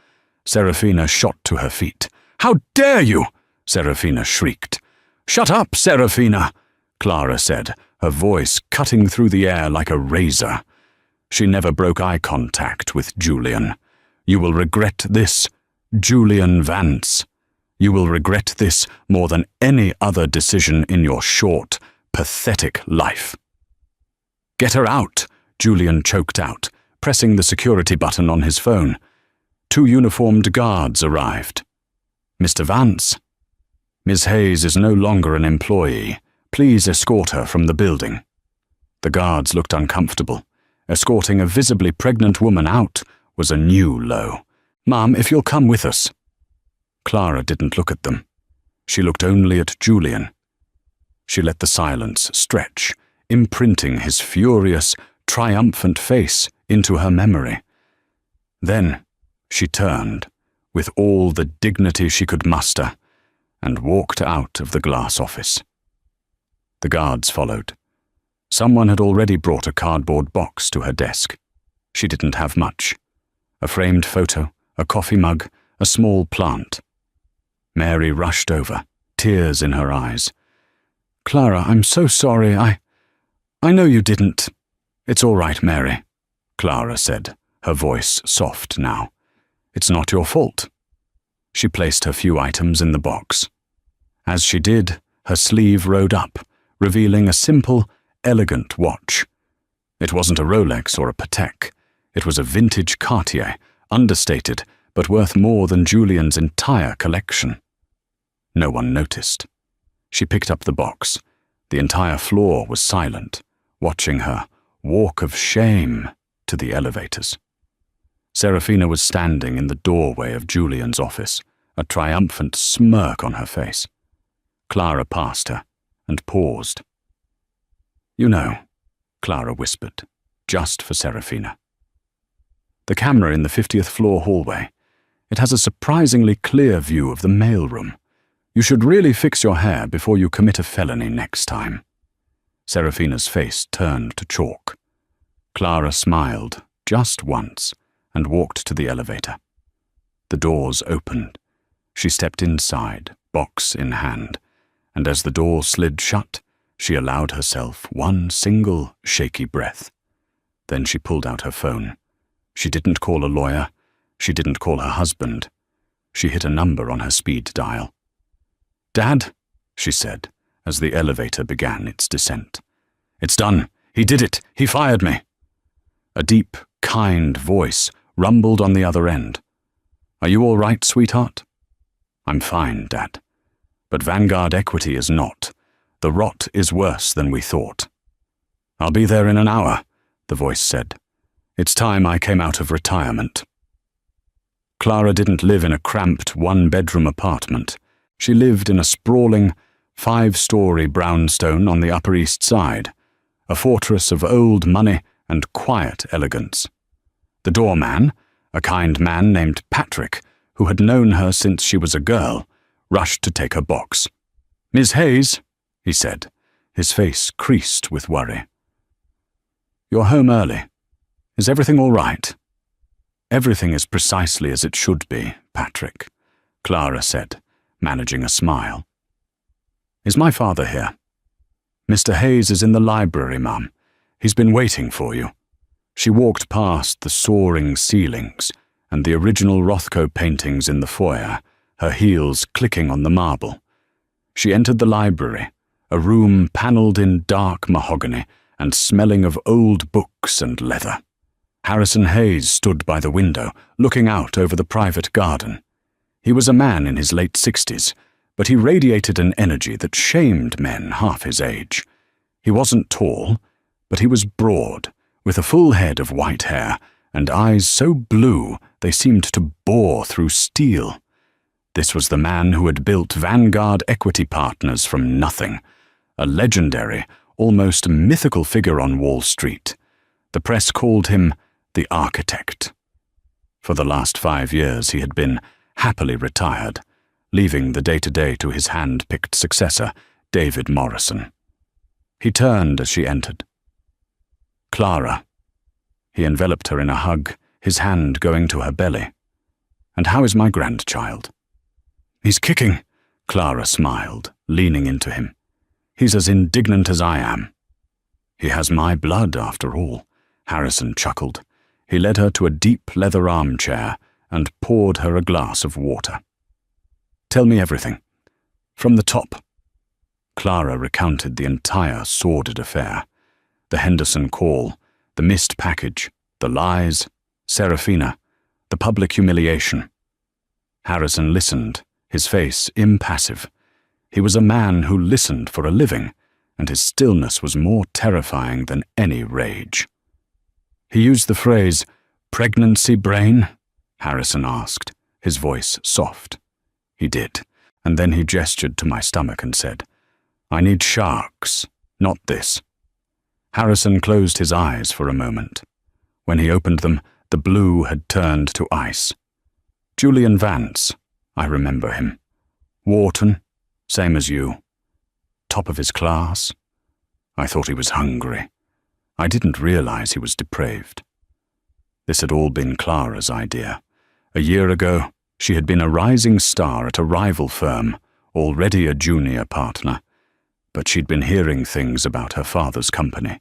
Serafina shot to her feet. "How dare you!" Serafina shrieked. "Shut up, Serafina," Clara said, her voice cutting through the air like a razor. She never broke eye contact with Julian. "You will regret this, Julian Vance. You will regret this more than any other decision in your short, pathetic life." "Get her out," Julian choked out, pressing the security button on his phone. 2 uniformed guards arrived. "Mr. Vance?" "Ms. Hayes is no longer an employee. Please escort her from the building." The guards looked uncomfortable. Escorting a visibly pregnant woman out was a new low. "Ma'am, if you'll come with us." Clara didn't look at them. She looked only at Julian. She let the silence stretch, imprinting his furious, triumphant face into her memory. Then she turned, with all the dignity she could muster, and walked out of the glass office. The guards followed. Someone had already brought a cardboard box to her desk. She didn't have much. A framed photo, a coffee mug, a small plant. Mary rushed over, tears in her eyes. "Clara, I'm so sorry. I know you didn't." "It's all right, Mary," Clara said, her voice soft now. "It's not your fault." She placed her few items in the box. As she did, her sleeve rode up, revealing a simple, elegant watch. It wasn't a Rolex or a Patek. It was a vintage Cartier, understated, but worth more than Julian's entire collection. No one noticed. She picked up the box. The entire floor was silent, watching her walk of shame to the elevators. Serafina was standing in the doorway of Julian's office, a triumphant smirk on her face. Clara passed her and paused. "You know," Clara whispered, just for Serafina. "The camera in the 50th floor hallway. It has a surprisingly clear view of the mailroom. You should really fix your hair before you commit a felony next time." Serafina's face turned to chalk. Clara smiled just once and walked to the elevator. The doors opened. She stepped inside, box in hand, and as the door slid shut, she allowed herself one single shaky breath. Then she pulled out her phone. She didn't call a lawyer. She didn't call her husband. She hit a number on her speed dial. "Dad," she said, as the elevator began its descent. "It's done. He did it. He fired me." A deep, kind voice rumbled on the other end. "Are you all right, sweetheart?" "I'm fine, Dad. But Vanguard Equity is not. The rot is worse than we thought." "I'll be there in an hour," the voice said. "It's time I came out of retirement." Clara didn't live in a cramped one-bedroom apartment. She lived in a sprawling, 5-story brownstone on the Upper East Side, a fortress of old money and quiet elegance. The doorman, a kind man named Patrick, who had known her since she was a girl, rushed to take her box. "Miss Hayes," he said, his face creased with worry. "You're home early. Is everything all right?" "Everything is precisely as it should be, Patrick," Clara said, managing a smile. "Is my father here?" "Mr. Hayes is in the library, Mum. He's been waiting for you." She walked past the soaring ceilings and the original Rothko paintings in the foyer, her heels clicking on the marble. She entered the library, a room panelled in dark mahogany and smelling of old books and leather. Harrison Hayes stood by the window, looking out over the private garden. He was a man in his late 60s, but he radiated an energy that shamed men half his age. He wasn't tall, but he was broad, with a full head of white hair and eyes so blue they seemed to bore through steel. This was the man who had built Vanguard Equity Partners from nothing, a legendary, almost mythical figure on Wall Street. The press called him the Architect. For the last 5 years he had been happily retired, leaving the day-to-day to his hand-picked successor, David Morrison. He turned as she entered. "Clara." He enveloped her in a hug, his hand going to her belly. "And how is my grandchild?" "He's kicking," Clara smiled, leaning into him. "He's as indignant as I am." "He has my blood, after all," Harrison chuckled. He led her to a deep leather armchair and poured her a glass of water. "Tell me everything. From the top." Clara recounted the entire sordid affair. The Henderson call, the missed package, the lies, Serafina, the public humiliation. Harrison listened, his face impassive. He was a man who listened for a living, and his stillness was more terrifying than any rage. "He used the phrase, 'pregnancy brain'?" Harrison asked, his voice soft. "He did, and then he gestured to my stomach and said, 'I need sharks, not this.'" Harrison closed his eyes for a moment. When he opened them, the blue had turned to ice. "Julian Vance, I remember him. Wharton, same as you. Top of his class. I thought he was hungry. I didn't realize he was depraved." This had all been Clara's idea. A year ago, she had been a rising star at a rival firm, already a junior partner. But she'd been hearing things about her father's company.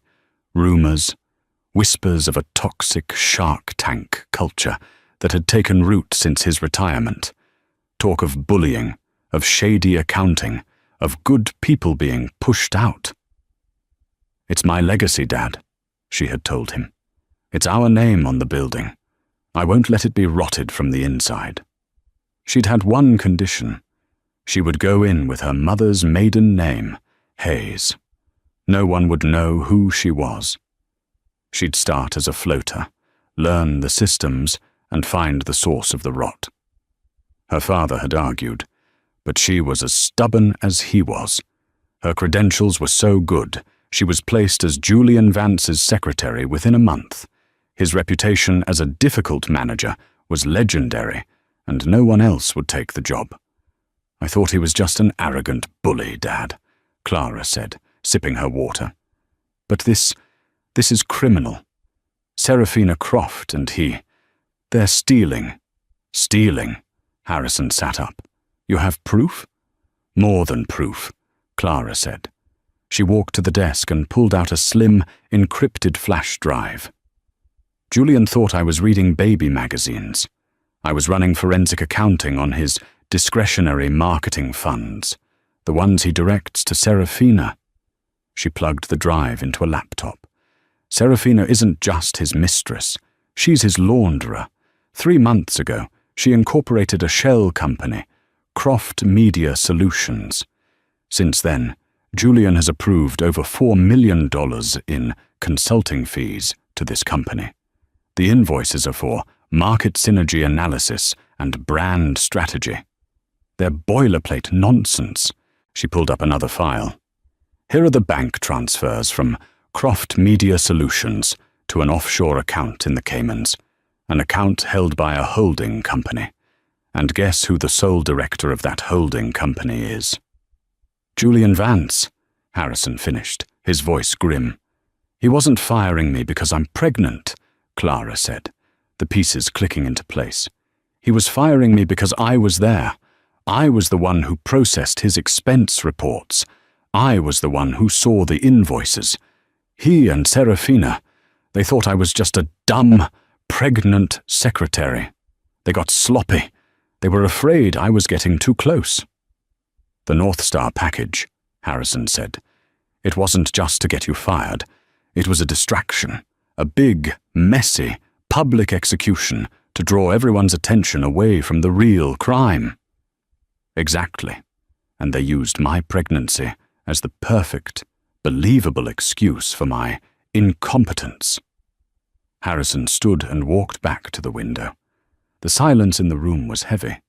Rumors, whispers of a toxic Shark Tank culture that had taken root since his retirement. Talk of bullying, of shady accounting, of good people being pushed out. "It's my legacy, Dad," she had told him. "It's our name on the building. I won't let it be rotted from the inside." She'd had one condition. She would go in with her mother's maiden name, Hayes. No one would know who she was. She'd start as a floater, learn the systems, and find the source of the rot. Her father had argued, but she was as stubborn as he was. Her credentials were so good, she was placed as Julian Vance's secretary within a month. His reputation as a difficult manager was legendary, and no one else would take the job. "I thought he was just an arrogant bully, Dad," Clara said, sipping her water. "But this is criminal. Serafina Croft and he, they're stealing." "Stealing?" Harrison sat up. "You have proof?" "More than proof," Clara said. She walked to the desk and pulled out a slim, encrypted flash drive. "Julian thought I was reading baby magazines. I was running forensic accounting on his discretionary marketing funds, the ones he directs to Serafina." She plugged the drive into a laptop. "Serafina isn't just his mistress. She's his launderer. 3 months ago, she incorporated a shell company, Croft Media Solutions. Since then, Julian has approved over $4 million in consulting fees to this company. The invoices are for market synergy analysis and brand strategy. They're boilerplate nonsense." She pulled up another file. "Here are the bank transfers from Croft Media Solutions to an offshore account in the Caymans, an account held by a holding company. And guess who the sole director of that holding company is?" "Julian Vance," Harrison finished, his voice grim. "He wasn't firing me because I'm pregnant," Clara said, the pieces clicking into place. "He was firing me because I was there. I was the one who processed his expense reports. I was the one who saw the invoices. He and Serafina, they thought I was just a dumb, pregnant secretary. They got sloppy. They were afraid I was getting too close." "The North Star package," Harrison said. "It wasn't just to get you fired. It was a distraction, a big, messy, public execution to draw everyone's attention away from the real crime." "Exactly. And they used my pregnancy as the perfect, believable excuse for my incompetence." Harrison stood and walked back to the window. The silence in the room was heavy.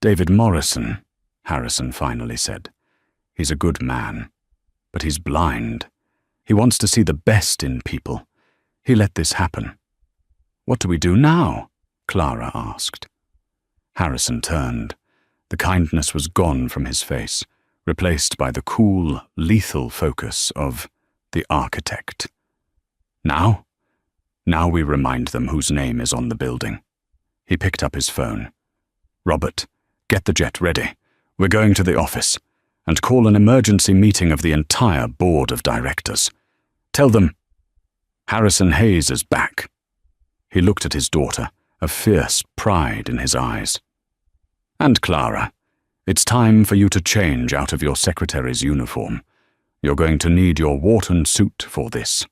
"David Morrison," Harrison finally said. "He's a good man, but he's blind. He wants to see the best in people. He let this happen." "What do we do now?" Clara asked. Harrison turned. The kindness was gone from his face, replaced by the cool, lethal focus of the architect. "Now? Now we remind them whose name is on the building." He picked up his phone. "Robert, get the jet ready. We're going to the office. And call an emergency meeting of the entire board of directors. Tell them Harrison Hayes is back." He looked at his daughter, a fierce pride in his eyes. "And Clara, it's time for you to change out of your secretary's uniform. You're going to need your Wharton suit for this."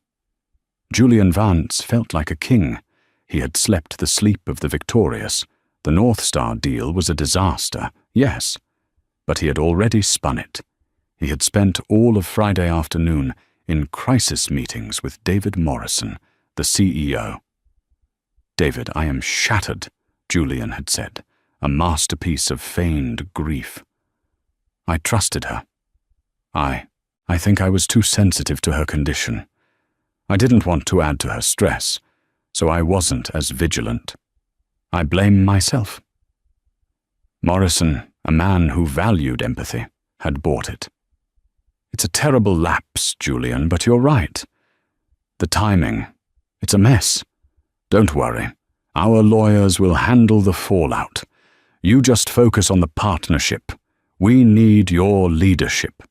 Julian Vance felt like a king. He had slept the sleep of the victorious. The North Star deal was a disaster, yes, but he had already spun it. He had spent all of Friday afternoon in crisis meetings with David Morrison, the CEO. "David, I am shattered," Julian had said, a masterpiece of feigned grief. I trusted her. I think I was too sensitive to her condition. I didn't want to add to her stress, so I wasn't as vigilant. I blame myself. Morrison, a man who valued empathy, had bought it. "It's a terrible lapse, Julian, but you're right. The timing, it's a mess. Don't worry. Our lawyers will handle the fallout. You just focus on the partnership. We need your leadership."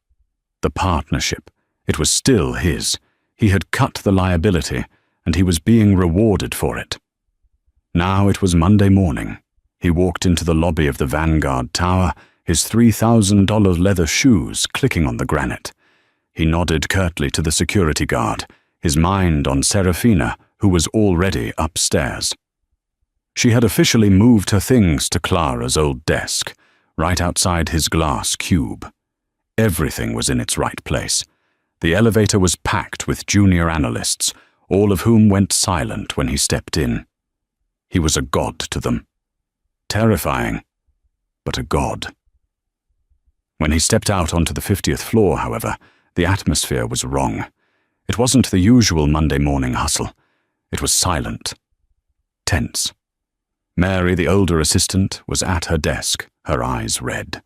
The partnership. It was still his. He had cut the liability, and he was being rewarded for it. Now it was Monday morning. He walked into the lobby of the Vanguard Tower, his $3,000 leather shoes clicking on the granite. He nodded curtly to the security guard, his mind on Serafina, who was already upstairs. She had officially moved her things to Clara's old desk, right outside his glass cube. Everything was in its right place. The elevator was packed with junior analysts, all of whom went silent when he stepped in. He was a god to them. Terrifying, but a god. When he stepped out onto the 50th floor, however, the atmosphere was wrong. It wasn't the usual Monday morning hustle. It was silent, tense. Mary, the older assistant, was at her desk, her eyes red.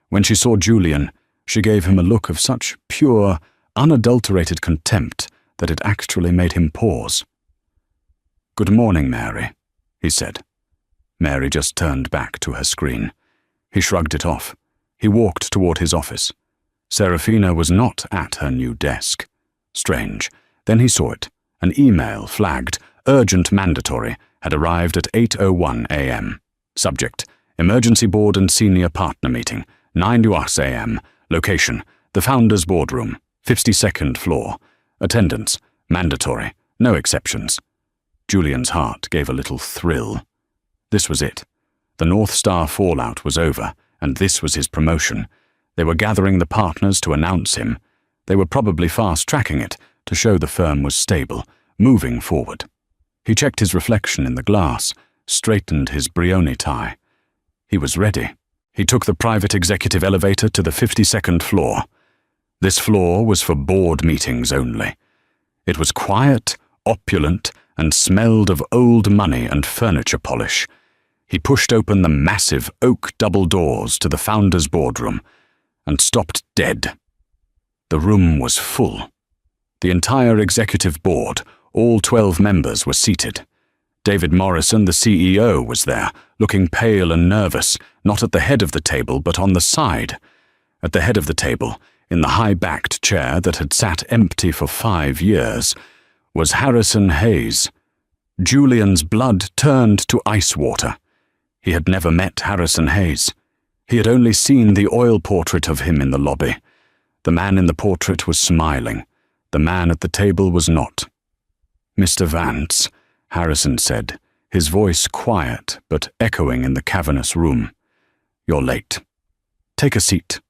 When she saw Julian, she gave him a look of such pure, unadulterated contempt that it actually made him pause. "Good morning, Mary," he said. Mary just turned back to her screen. He shrugged it off. He walked toward his office. Serafina was not at her new desk. Strange. Then he saw it. An email flagged, "Urgent Mandatory," had arrived at 8:01 a.m. Subject, "Emergency Board and Senior Partner Meeting, 9 a.m. Location, the Founders Boardroom, 52nd floor. Attendance, mandatory, no exceptions." Julian's heart gave a little thrill. This was it. The North Star fallout was over, and this was his promotion. They were gathering the partners to announce him. They were probably fast-tracking it to show the firm was stable, moving forward. He checked his reflection in the glass, straightened his Brioni tie. He was ready. He took the private executive elevator to the 52nd floor. This floor was for board meetings only. It was quiet, opulent, and smelled of old money and furniture polish. He pushed open the massive oak double doors to the founder's boardroom and stopped dead. The room was full. The entire executive board, all 12 members, were seated. David Morrison, the CEO, was there, looking pale and nervous, not at the head of the table, but on the side. At the head of the table, in the high-backed chair that had sat empty for 5 years, was Harrison Hayes. Julian's blood turned to ice water. He had never met Harrison Hayes. He had only seen the oil portrait of him in the lobby. The man in the portrait was smiling. The man at the table was not. "Mr. Vance," Harrison said, his voice quiet but echoing in the cavernous room. "You're late. Take a seat."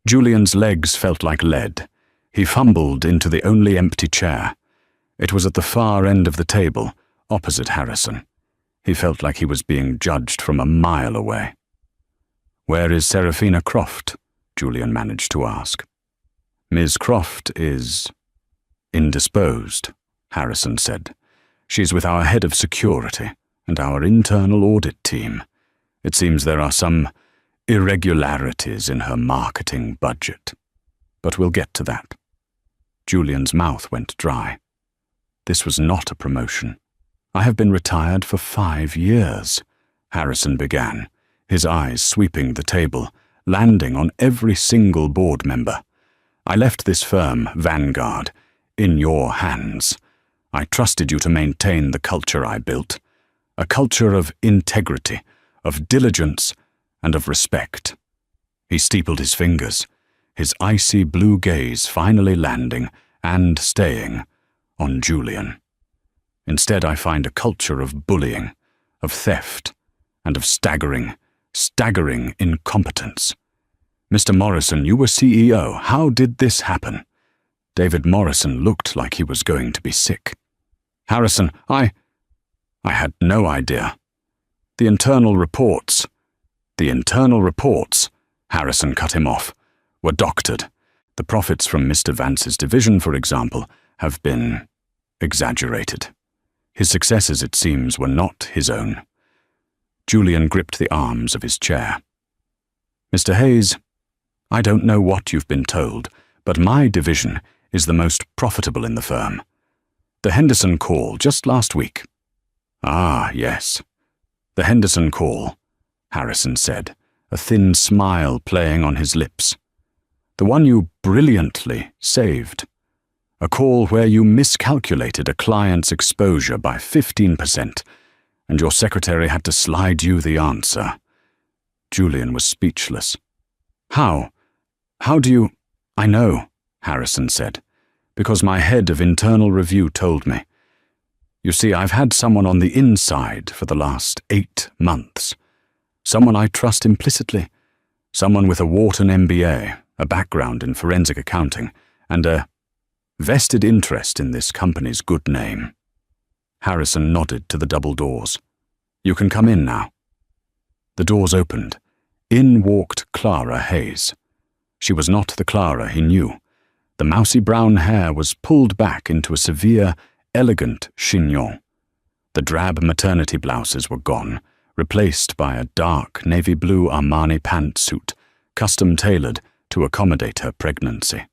Julian's legs felt like lead. He fumbled into the only empty chair. It was at the far end of the table, opposite Harrison. He felt like he was being judged from a mile away. "Where is Serafina Croft?" Julian managed to ask. "Ms. Croft is indisposed," Harrison said. "She's with our head of security and our internal audit team. It seems there are some irregularities in her marketing budget. But we'll get to that." Julian's mouth went dry. This was not a promotion. "I have been retired for 5 years," Harrison began, his eyes sweeping the table, landing on every single board member. "I left this firm, Vanguard, in your hands. I trusted you to maintain the culture I built, a culture of integrity, of diligence, and of respect." He steepled his fingers, his icy blue gaze finally landing and staying on Julian. "Instead, I find a culture of bullying, of theft, and of staggering incompetence. Mr. Morrison, you were CEO. How did this happen? David Morrison looked like he was going to be sick. Harrison, I had no idea. The internal reports, Harrison cut him off, were doctored. The profits from Mr. Vance's division, for example, have been exaggerated. His successes, it seems, were not his own. Julian gripped the arms of his chair. Mr. Hayes, I don't know what you've been told, but my division is the most profitable in the firm. The Henderson call just last week. Ah, yes. The Henderson call, Harrison said, a thin smile playing on his lips. The one you brilliantly saved. A call where you miscalculated a client's exposure by 15%, and your secretary had to slide you the answer. Julian was speechless. How? How do you— I know, Harrison said, because my head of internal review told me. You see, I've had someone on the inside for the last 8 months. Someone I trust implicitly. Someone with a Wharton MBA, a background in forensic accounting, and a vested interest in this company's good name. Harrison nodded to the double doors. You can come in now. The doors opened. In walked Clara Hayes. She was not the Clara he knew. The mousy brown hair was pulled back into a severe, elegant chignon. The drab maternity blouses were gone, replaced by a dark navy blue Armani pantsuit, custom-tailored to accommodate her pregnancy.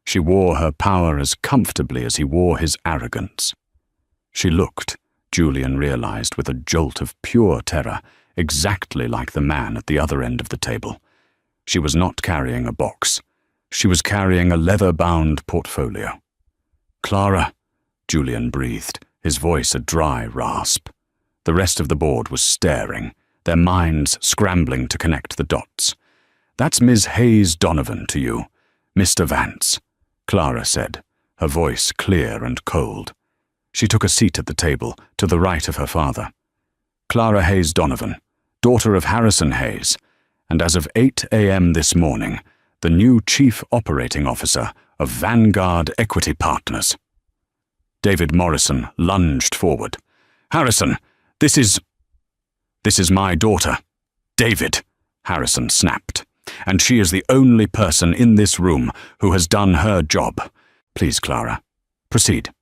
She wore her power as comfortably as he wore his arrogance. She looked, Julian realized with a jolt of pure terror, exactly like the man at the other end of the table. She was not carrying a box. She was carrying a leather-bound portfolio. Clara, Julian breathed, his voice a dry rasp. The rest of the board was staring, their minds scrambling to connect the dots. That's Ms. Hayes Donovan to you, Mr. Vance, Clara said, her voice clear and cold. She took a seat at the table, to the right of her father. Clara Hayes Donovan, daughter of Harrison Hayes, and as of 8 a.m. this morning, the new Chief Operating Officer of Vanguard Equity Partners. David Morrison lunged forward. Harrison, this is my daughter. David, Harrison snapped. And she is the only person in this room who has done her job. Please, Clara, proceed.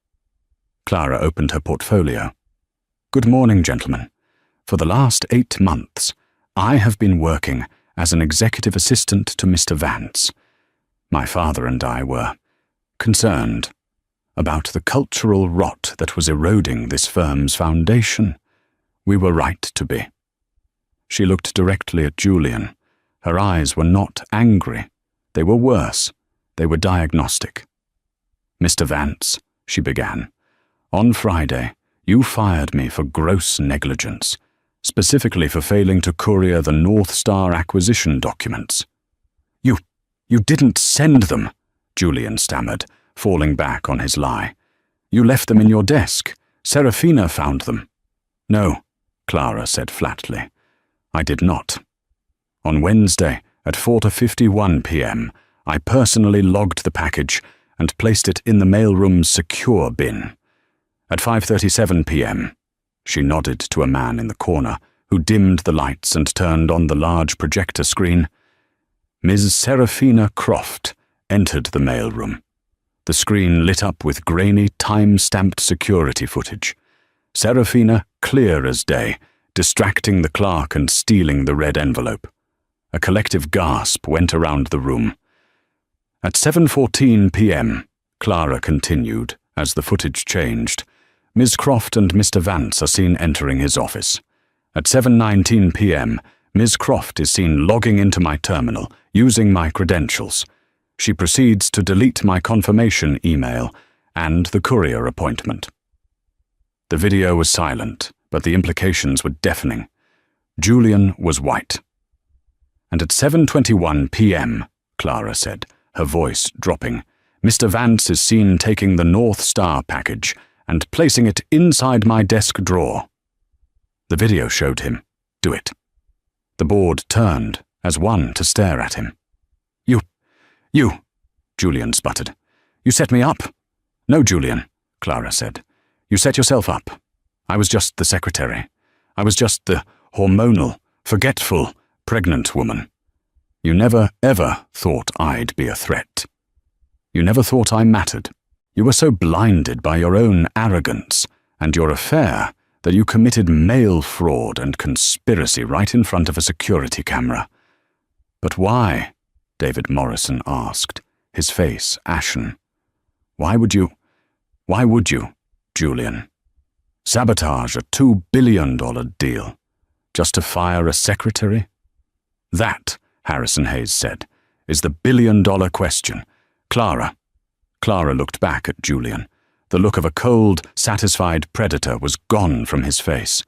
Clara opened her portfolio. Good morning, gentlemen. For the last 8 months, I have been working as an executive assistant to Mr. Vance. My father and I were concerned about the cultural rot that was eroding this firm's foundation. We were right to be. She looked directly at Julian. Her eyes were not angry. They were worse. They were diagnostic. Mr. Vance, she began, on Friday, you fired me for gross negligence, specifically for failing to courier the North Star acquisition documents. You didn't send them, Julian stammered, falling back on his lie. You left them in your desk. Serafina found them. No, Clara said flatly. I did not. On Wednesday, at 4:51 p.m., I personally logged the package and placed it in the mailroom's secure bin. At 5:37 p.m., she nodded to a man in the corner who dimmed the lights and turned on the large projector screen. Ms. Serafina Croft entered the mailroom. The screen lit up with grainy, time-stamped security footage. Serafina clear as day, distracting the clerk and stealing the red envelope. A collective gasp went around the room. At 7:14 p.m., Clara continued, as the footage changed. Ms. Croft and Mr. Vance are seen entering his office. At 7:19 p.m., Ms. Croft is seen logging into my terminal, using my credentials. She proceeds to delete my confirmation email and the courier appointment. The video was silent, but the implications were deafening. Julian was white. And at 7:21 p.m., Clara said, her voice dropping, Mr. Vance is seen taking the North Star package and placing it inside my desk drawer. The video showed him do it. The board turned as one to stare at him. You, Julian sputtered. You set me up. No, Julian, Clara said. You set yourself up. I was just the secretary. I was just the hormonal, forgetful, pregnant woman. You never, ever thought I'd be a threat. You never thought I mattered. You were so blinded by your own arrogance and your affair that you committed mail fraud and conspiracy right in front of a security camera. But why? David Morrison asked, his face ashen. Why would you, Julian? Sabotage a $2 billion deal, just to fire a secretary? That, Harrison Hayes said, is the billion-dollar question. Clara looked back at Julian. The look of a cold, satisfied predator was gone from his face.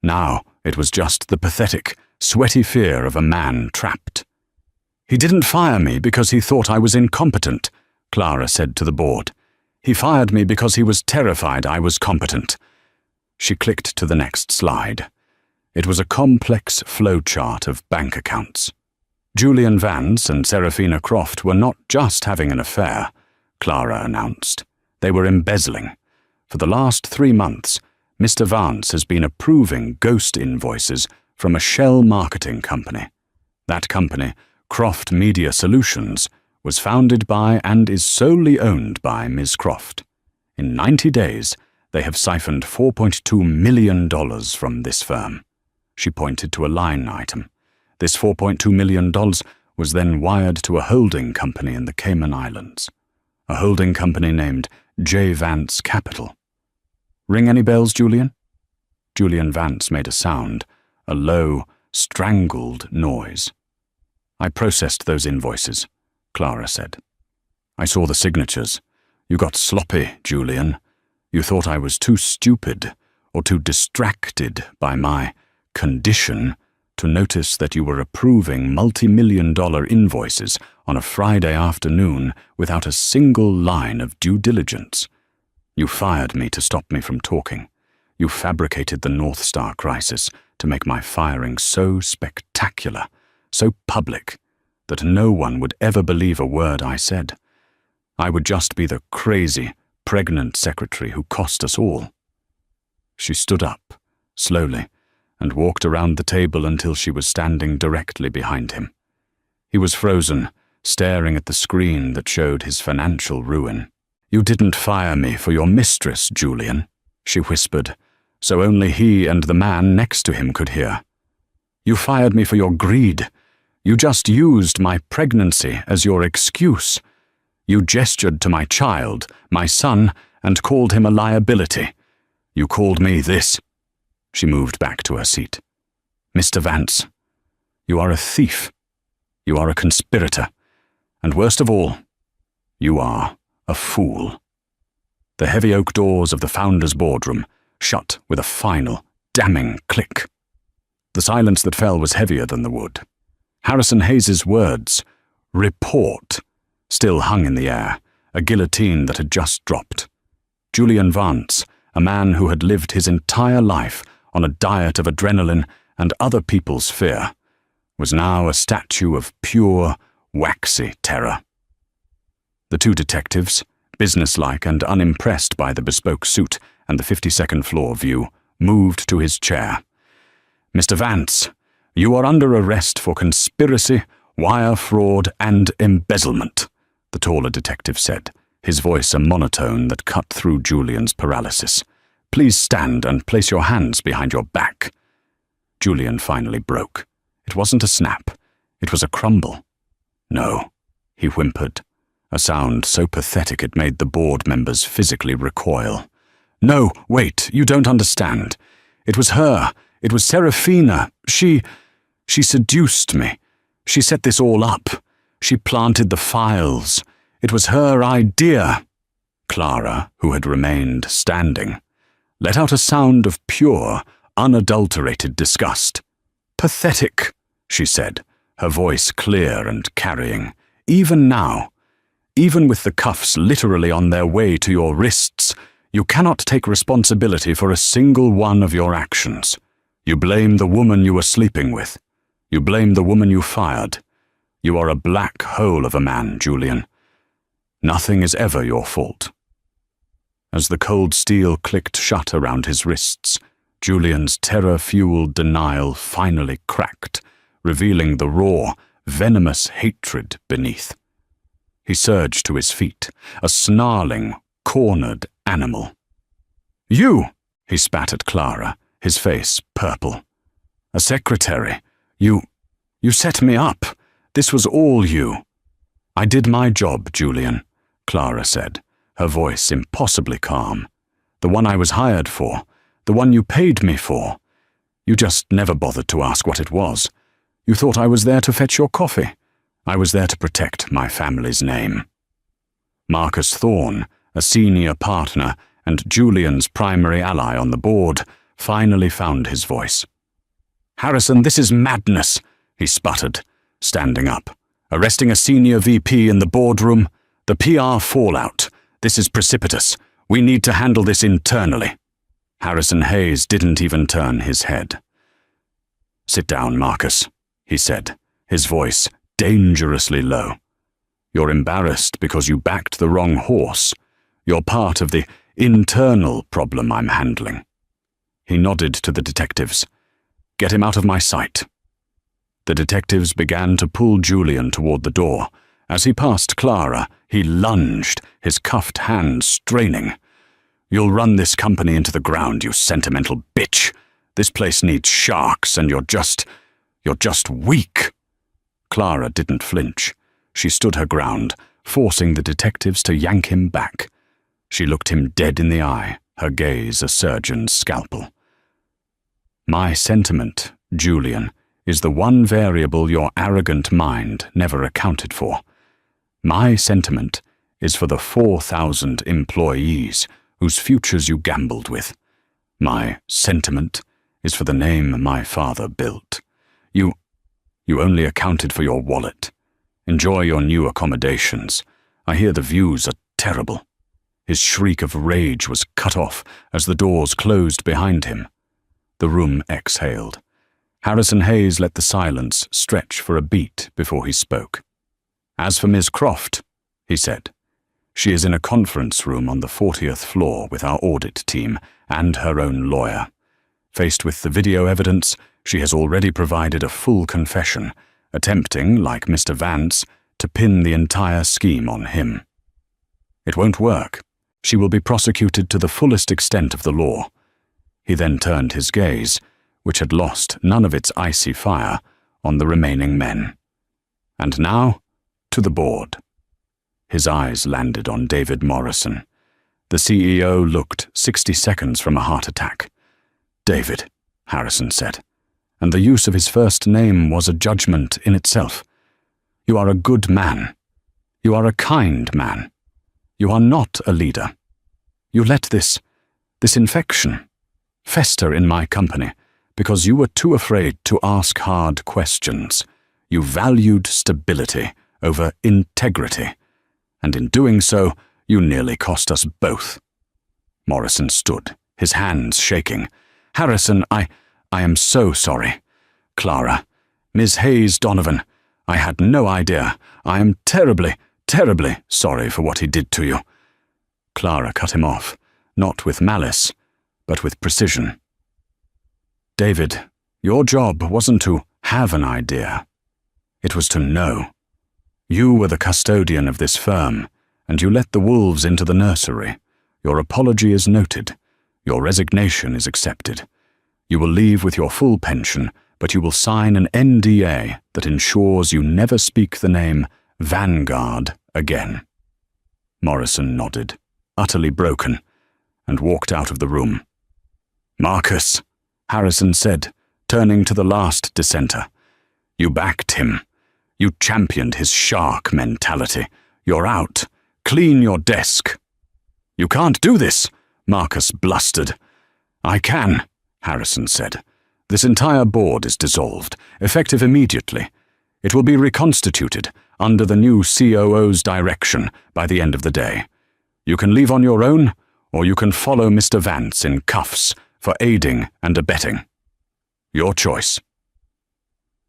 Now it was just the pathetic, sweaty fear of a man trapped. He didn't fire me because he thought I was incompetent, Clara said to the board. He fired me because he was terrified I was competent. She clicked to the next slide. It was a complex flowchart of bank accounts. Julian Vance and Serafina Croft were not just having an affair, Clara announced. They were embezzling. For the last 3 months, Mr. Vance has been approving ghost invoices from a shell marketing company. That company, Croft Media Solutions, was founded by and is solely owned by Ms. Croft. In 90 days, they have siphoned $4.2 million from this firm. She pointed to a line item. This $4.2 million was then wired to a holding company in the Cayman Islands, a holding company named J. Vance Capital. Ring any bells, Julian? Julian Vance made a sound, a low, strangled noise. I processed those invoices, Clara said. I saw the signatures. You got sloppy, Julian. You thought I was too stupid or too distracted by my condition to notice that you were approving multi-million-dollar invoices on a Friday afternoon without a single line of due diligence. You fired me to stop me from talking. You fabricated the North Star crisis to make my firing so spectacular, so public, that no one would ever believe a word I said. I would just be the crazy, pregnant secretary who cost us all. She stood up, slowly, and walked around the table until she was standing directly behind him. He was frozen, staring at the screen that showed his financial ruin. You didn't fire me for your mistress, Julian, she whispered, so only he and the man next to him could hear. You fired me for your greed. You just used my pregnancy as your excuse. You gestured to my child, my son, and called him a liability. You called me this. She moved back to her seat. Mr. Vance, you are a thief. You are a conspirator. And worst of all, you are a fool. The heavy oak doors of the founder's boardroom shut with a final, damning click. The silence that fell was heavier than the wood. Harrison Hayes's words, report, still hung in the air, a guillotine that had just dropped. Julian Vance, a man who had lived his entire life on a diet of adrenaline and other people's fear, was now a statue of pure, waxy terror. The two detectives, businesslike and unimpressed by the bespoke suit and the 52nd floor view, moved to his chair. Mr. Vance, you are under arrest for conspiracy, wire fraud, and embezzlement, the taller detective said, his voice a monotone that cut through Julian's paralysis. Please stand and place your hands behind your back. Julian finally broke. It wasn't a snap. It was a crumble. No, he whimpered, a sound so pathetic it made the board members physically recoil. No, wait, you don't understand. It was her. It was Serafina. She seduced me. She set this all up. She planted the files. It was her idea. Clara, who had remained standing, let out a sound of pure, unadulterated disgust. Pathetic, she said, her voice clear and carrying. Even now, even with the cuffs literally on their way to your wrists, you cannot take responsibility for a single one of your actions. You blame the woman you were sleeping with. You blame the woman you fired. You are a black hole of a man, Julian. Nothing is ever your fault." As the cold steel clicked shut around his wrists, Julian's terror-fueled denial finally cracked, revealing the raw, venomous hatred beneath. He surged to his feet, a snarling, cornered animal. "You!" he spat at Clara, his face purple. "A secretary. You set me up. This was all you." "I did my job, Julian," Clara said, her voice impossibly calm. "The one I was hired for, the one you paid me for. You just never bothered to ask what it was. You thought I was there to fetch your coffee. I was there to protect my family's name." Marcus Thorne, a senior partner and Julian's primary ally on the board, finally found his voice. "Harrison, this is madness," he sputtered, standing up. "Arresting a senior VP in the boardroom? The PR fallout. This is precipitous. We need to handle this internally." Harrison Hayes didn't even turn his head. "Sit down, Marcus," he said, his voice dangerously low. "You're embarrassed because you backed the wrong horse. You're part of the internal problem I'm handling." He nodded to the detectives. "Get him out of my sight." The detectives began to pull Julian toward the door. As he passed Clara, he lunged, his cuffed hands straining. "You'll run this company into the ground, you sentimental bitch. This place needs sharks, and you're just weak." Clara didn't flinch. She stood her ground, forcing the detectives to yank him back. She looked him dead in the eye, her gaze a surgeon's scalpel. "My sentiment, Julian, is the one variable your arrogant mind never accounted for. My sentiment is for the 4,000 employees whose futures you gambled with. My sentiment is for the name my father built. You only accounted for your wallet. Enjoy your new accommodations. I hear the views are terrible." His shriek of rage was cut off as the doors closed behind him. The room exhaled. Harrison Hayes let the silence stretch for a beat before he spoke. "As for Ms. Croft," he said, "she is in a conference room on the 40th floor with our audit team and her own lawyer. Faced with the video evidence, she has already provided a full confession, attempting, like Mr. Vance, to pin the entire scheme on him. It won't work. She will be prosecuted to the fullest extent of the law." He then turned his gaze, which had lost none of its icy fire, on the remaining men. "And now, to the board." His eyes landed on David Morrison. The CEO looked 60 seconds from a heart attack. "David," Harrison said, and the use of his first name was a judgment in itself. "You are a good man. You are a kind man. You are not a leader. You let this infection fester in my company because you were too afraid to ask hard questions. You valued stability over integrity, and in doing so, you nearly cost us both." Morrison stood, his hands shaking. "Harrison, I am so sorry. Clara, Ms. Hayes Donovan, I had no idea. I am terribly, terribly sorry for what he did to you." Clara cut him off, not with malice, but with precision. "David, your job wasn't to have an idea. It was to know. You were the custodian of this firm, and you let the wolves into the nursery. Your apology is noted. Your resignation is accepted. You will leave with your full pension, but you will sign an NDA that ensures you never speak the name Vanguard again." Morrison nodded, utterly broken, and walked out of the room. "Marcus," Harrison said, turning to the last dissenter, "you backed him. You championed his shark mentality. You're out. Clean your desk." "You can't do this," Marcus blustered. "I can," Harrison said. "This entire board is dissolved, effective immediately. It will be reconstituted under the new COO's direction by the end of the day. You can leave on your own, or you can follow Mr. Vance in cuffs for aiding and abetting. Your choice."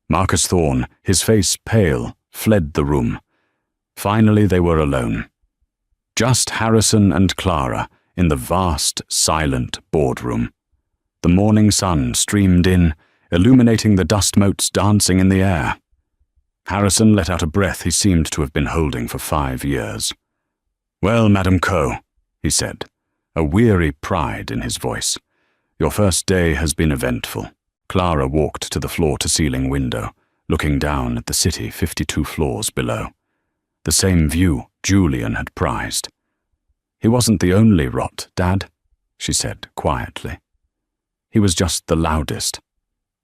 Marcus Thorne, his face pale, fled the room. Finally, they were alone. Just Harrison and Clara in the vast, silent boardroom. The morning sun streamed in, illuminating the dust motes dancing in the air. Harrison let out a breath he seemed to have been holding for 5 years. "Well, Madam Coe," he said, a weary pride in his voice. "Your first day has been eventful." Clara walked to the floor-to-ceiling window, looking down at the city 52 floors below. The same view Julian had prized. "He wasn't the only rot, Dad," she said quietly. "He was just the loudest.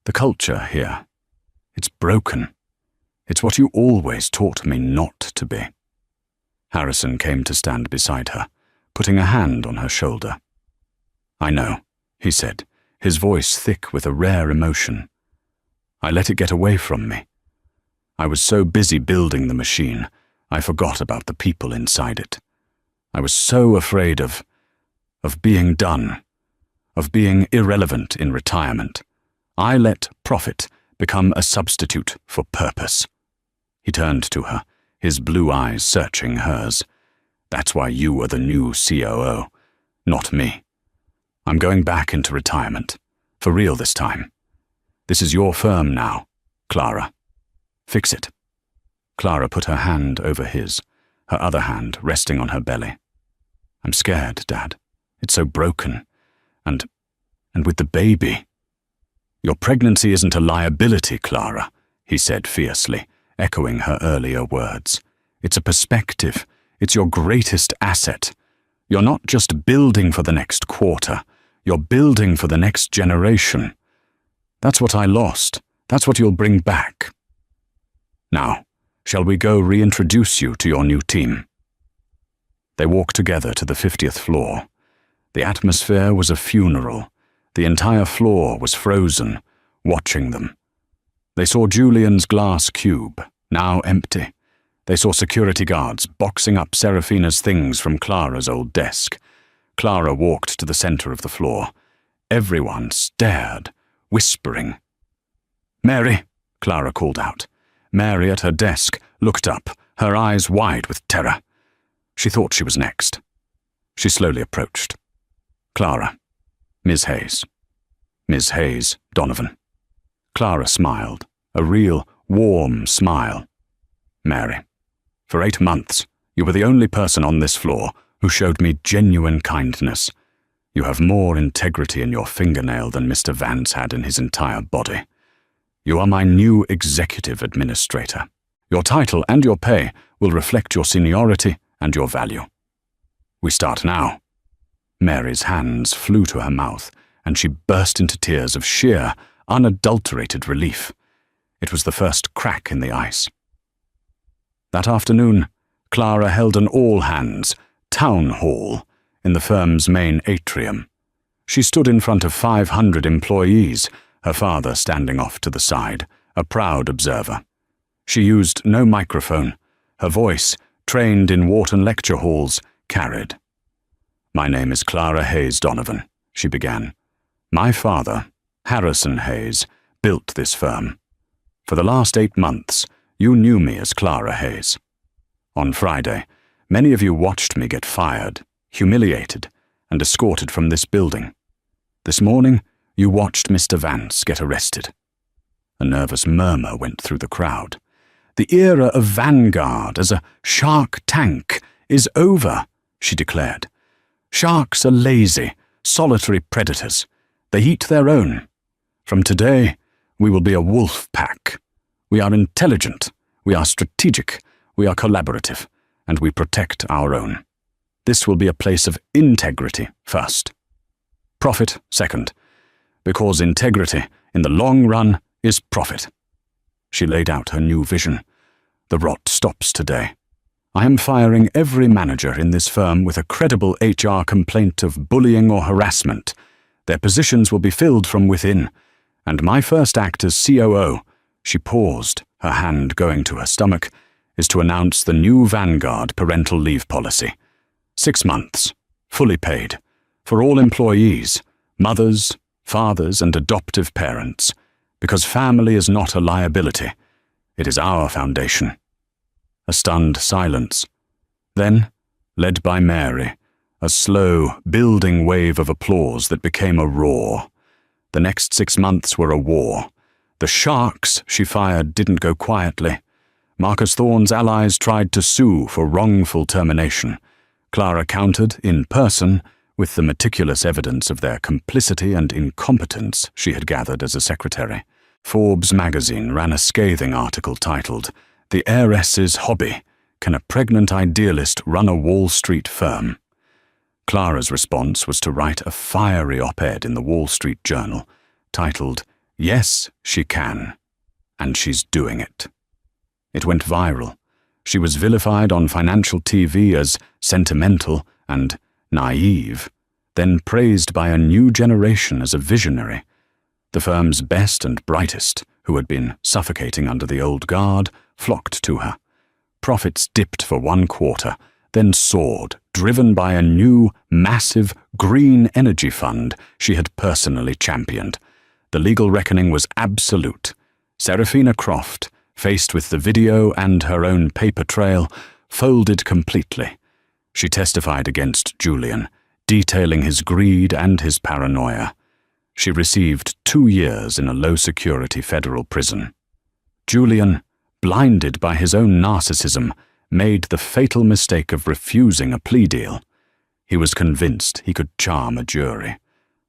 The culture here, it's broken. It's what you always taught me not to be." Harrison came to stand beside her, putting a hand on her shoulder. "I know," he said, his voice thick with a rare emotion. "I let it get away from me. I was so busy building the machine, I forgot about the people inside it. I was so afraid of being done, of being irrelevant in retirement. I let profit become a substitute for purpose." He turned to her, his blue eyes searching hers. "That's why you are the new COO, not me. I'm going back into retirement, for real this time. This is your firm now, Clara. Fix it." Clara put her hand over his, her other hand resting on her belly. "I'm scared, Dad. It's so broken. And with the baby." "Your pregnancy isn't a liability, Clara," he said fiercely, echoing her earlier words. "It's a perspective. It's your greatest asset. You're not just building for the next quarter. You're building for the next generation. That's what I lost. That's what you'll bring back. Now, shall we go reintroduce you to your new team?" They walked together to the 50th floor. The atmosphere was a funeral. The entire floor was frozen, watching them. They saw Julian's glass cube, now empty. They saw security guards boxing up Serafina's things from Clara's old desk. Clara walked to the center of the floor. Everyone stared, whispering. "Mary," Clara called out. Mary at her desk looked up, her eyes wide with terror. She thought she was next. She slowly approached. "Clara, Ms. Hayes. Ms. Hayes, Donovan." Clara smiled, a real, warm smile. "Mary, for 8 months, you were the only person on this floor who showed me genuine kindness. You have more integrity in your fingernail than Mr. Vance had in his entire body. You are my new executive administrator. Your title and your pay will reflect your seniority and your value. We start now." Mary's hands flew to her mouth, and she burst into tears of sheer, unadulterated relief. It was the first crack in the ice. That afternoon, Clara held an all-hands town hall in the firm's main atrium. She stood in front of 500 employees, her father standing off to the side, a proud observer. She used no microphone. Her voice, trained in Wharton lecture halls, carried. "My name is Clara Hayes Donovan," she began. "My father, Harrison Hayes, built this firm. For the last 8 months, you knew me as Clara Hayes. On Friday, many of you watched me get fired, humiliated, and escorted from this building. This morning, you watched Mr. Vance get arrested." A nervous murmur went through the crowd. "The era of Vanguard as a shark tank is over," she declared. "Sharks are lazy, solitary predators. They eat their own. From today, we will be a wolf pack. We are intelligent, we are strategic, we are collaborative, and we protect our own. This will be a place of integrity first. Profit second, because integrity, in the long run, is profit." She laid out her new vision. "The rot stops today. I am firing every manager in this firm with a credible HR complaint of bullying or harassment. Their positions will be filled from within. And my first act as COO," she paused, her hand going to her stomach, "is to announce the new Vanguard parental leave policy. 6 months, fully paid, for all employees, mothers, fathers, and adoptive parents, because family is not a liability. It is our foundation, A stunned silence. Then, led by Mary, a slow, building wave of applause that became a roar. The next 6 months were a war. The sharks she fired didn't go quietly. Marcus Thorne's allies tried to sue for wrongful termination. Clara countered, in person, with the meticulous evidence of their complicity and incompetence she had gathered as a secretary. Forbes magazine ran a scathing article titled, "The Heiress's Hobby. Can a Pregnant Idealist Run a Wall Street Firm?" Clara's response was to write a fiery op-ed in the Wall Street Journal, titled, "Yes, she can, and she's doing it." It went viral. She was vilified on financial TV as sentimental and naive, then praised by a new generation as a visionary. The firm's best and brightest, who had been suffocating under the old guard, flocked to her. Profits dipped for 1 quarter, then soared, driven by a new, massive, green energy fund she had personally championed. The legal reckoning was absolute. Serafina Croft, faced with the video and her own paper trail, folded completely. She testified against Julian, detailing his greed and his paranoia. She received 2 years in a low-security federal prison. Julian, blinded by his own narcissism, made the fatal mistake of refusing a plea deal. He was convinced he could charm a jury.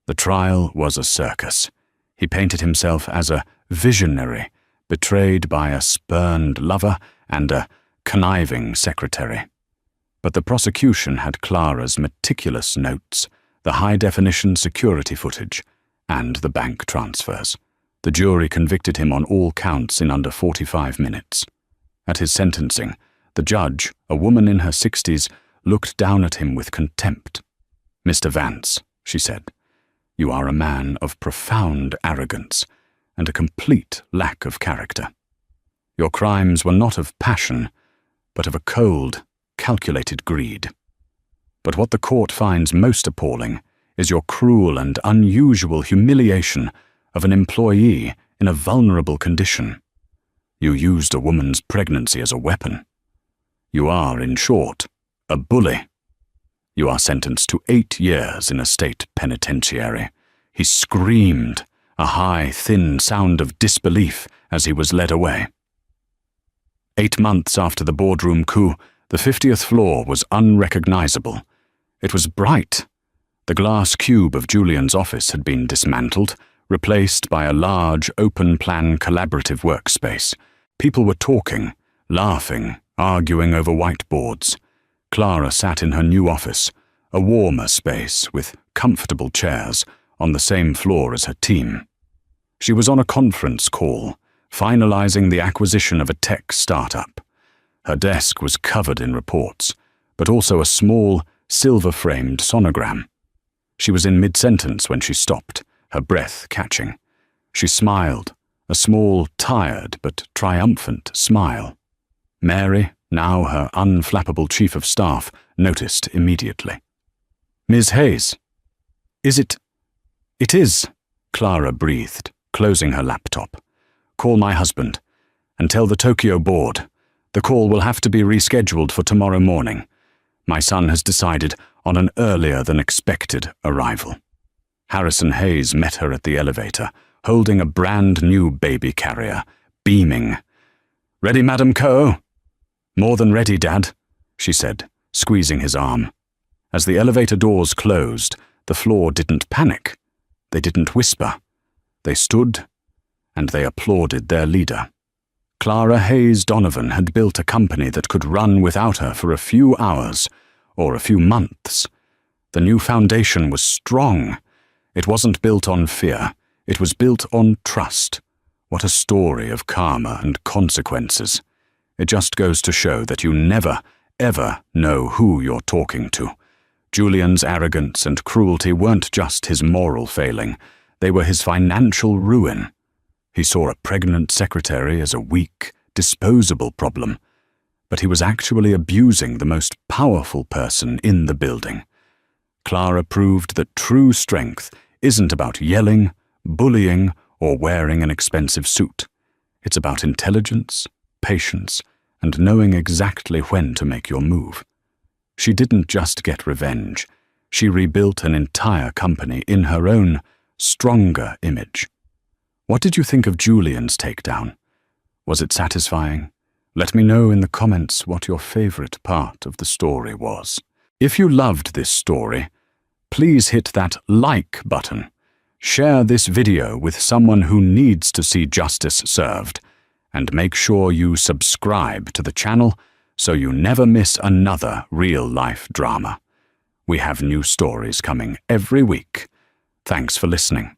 The trial was a circus. He painted himself as a visionary, betrayed by a spurned lover and a conniving secretary. But the prosecution had Clara's meticulous notes, the high-definition security footage, and the bank transfers. The jury convicted him on all counts in under 45 minutes. At his sentencing, the judge, a woman in her 60s, looked down at him with contempt. "Mr. Vance," she said, "you are a man of profound arrogance and a complete lack of character. Your crimes were not of passion, but of a cold, calculated greed. But what the court finds most appalling is your cruel and unusual humiliation of an employee in a vulnerable condition. You used a woman's pregnancy as a weapon. You are, in short, a bully. You are sentenced to 8 years in a state penitentiary." He screamed, a high, thin sound of disbelief as he was led away. 8 months after the boardroom coup, the 50th floor was unrecognizable. It was bright. The glass cube of Julian's office had been dismantled, replaced by a large, open-plan collaborative workspace. People were talking, laughing, arguing over whiteboards. Clara sat in her new office, a warmer space with comfortable chairs, on the same floor as her team. She was on a conference call, finalizing the acquisition of a tech startup. Her desk was covered in reports, but also a small, silver-framed sonogram. She was in mid-sentence when she stopped, her breath catching. She smiled, a small, tired but triumphant smile. Mary, now her unflappable chief of staff, noticed immediately. "Ms. Hayes, is it?" "It is," Clara breathed, closing her laptop. "Call my husband, and tell the Tokyo board. The call will have to be rescheduled for tomorrow morning. My son has decided on an earlier-than-expected arrival." Harrison Hayes met her at the elevator, holding a brand-new baby carrier, beaming. "Ready, Madam Coe?" "More than ready, Dad," she said, squeezing his arm. As the elevator doors closed, the floor didn't panic. They didn't whisper. They stood, and they applauded their leader. Clara Hayes Donovan had built a company that could run without her for a few hours, or a few months. The new foundation was strong. It wasn't built on fear. It was built on trust. What a story of karma and consequences. It just goes to show that you never, ever know who you're talking to. Julian's arrogance and cruelty weren't just his moral failing. They were his financial ruin. He saw a pregnant secretary as a weak, disposable problem, but he was actually abusing the most powerful person in the building. Clara proved that true strength isn't about yelling, bullying, or wearing an expensive suit. It's about intelligence, patience, and knowing exactly when to make your move. She didn't just get revenge. She rebuilt an entire company in her own, stronger image. What did you think of Julian's takedown? Was it satisfying? Let me know in the comments what your favorite part of the story was. If you loved this story, please hit that like button. Share this video with someone who needs to see justice served, and make sure you subscribe to the channel so you never miss another real-life drama. We have new stories coming every week. Thanks for listening.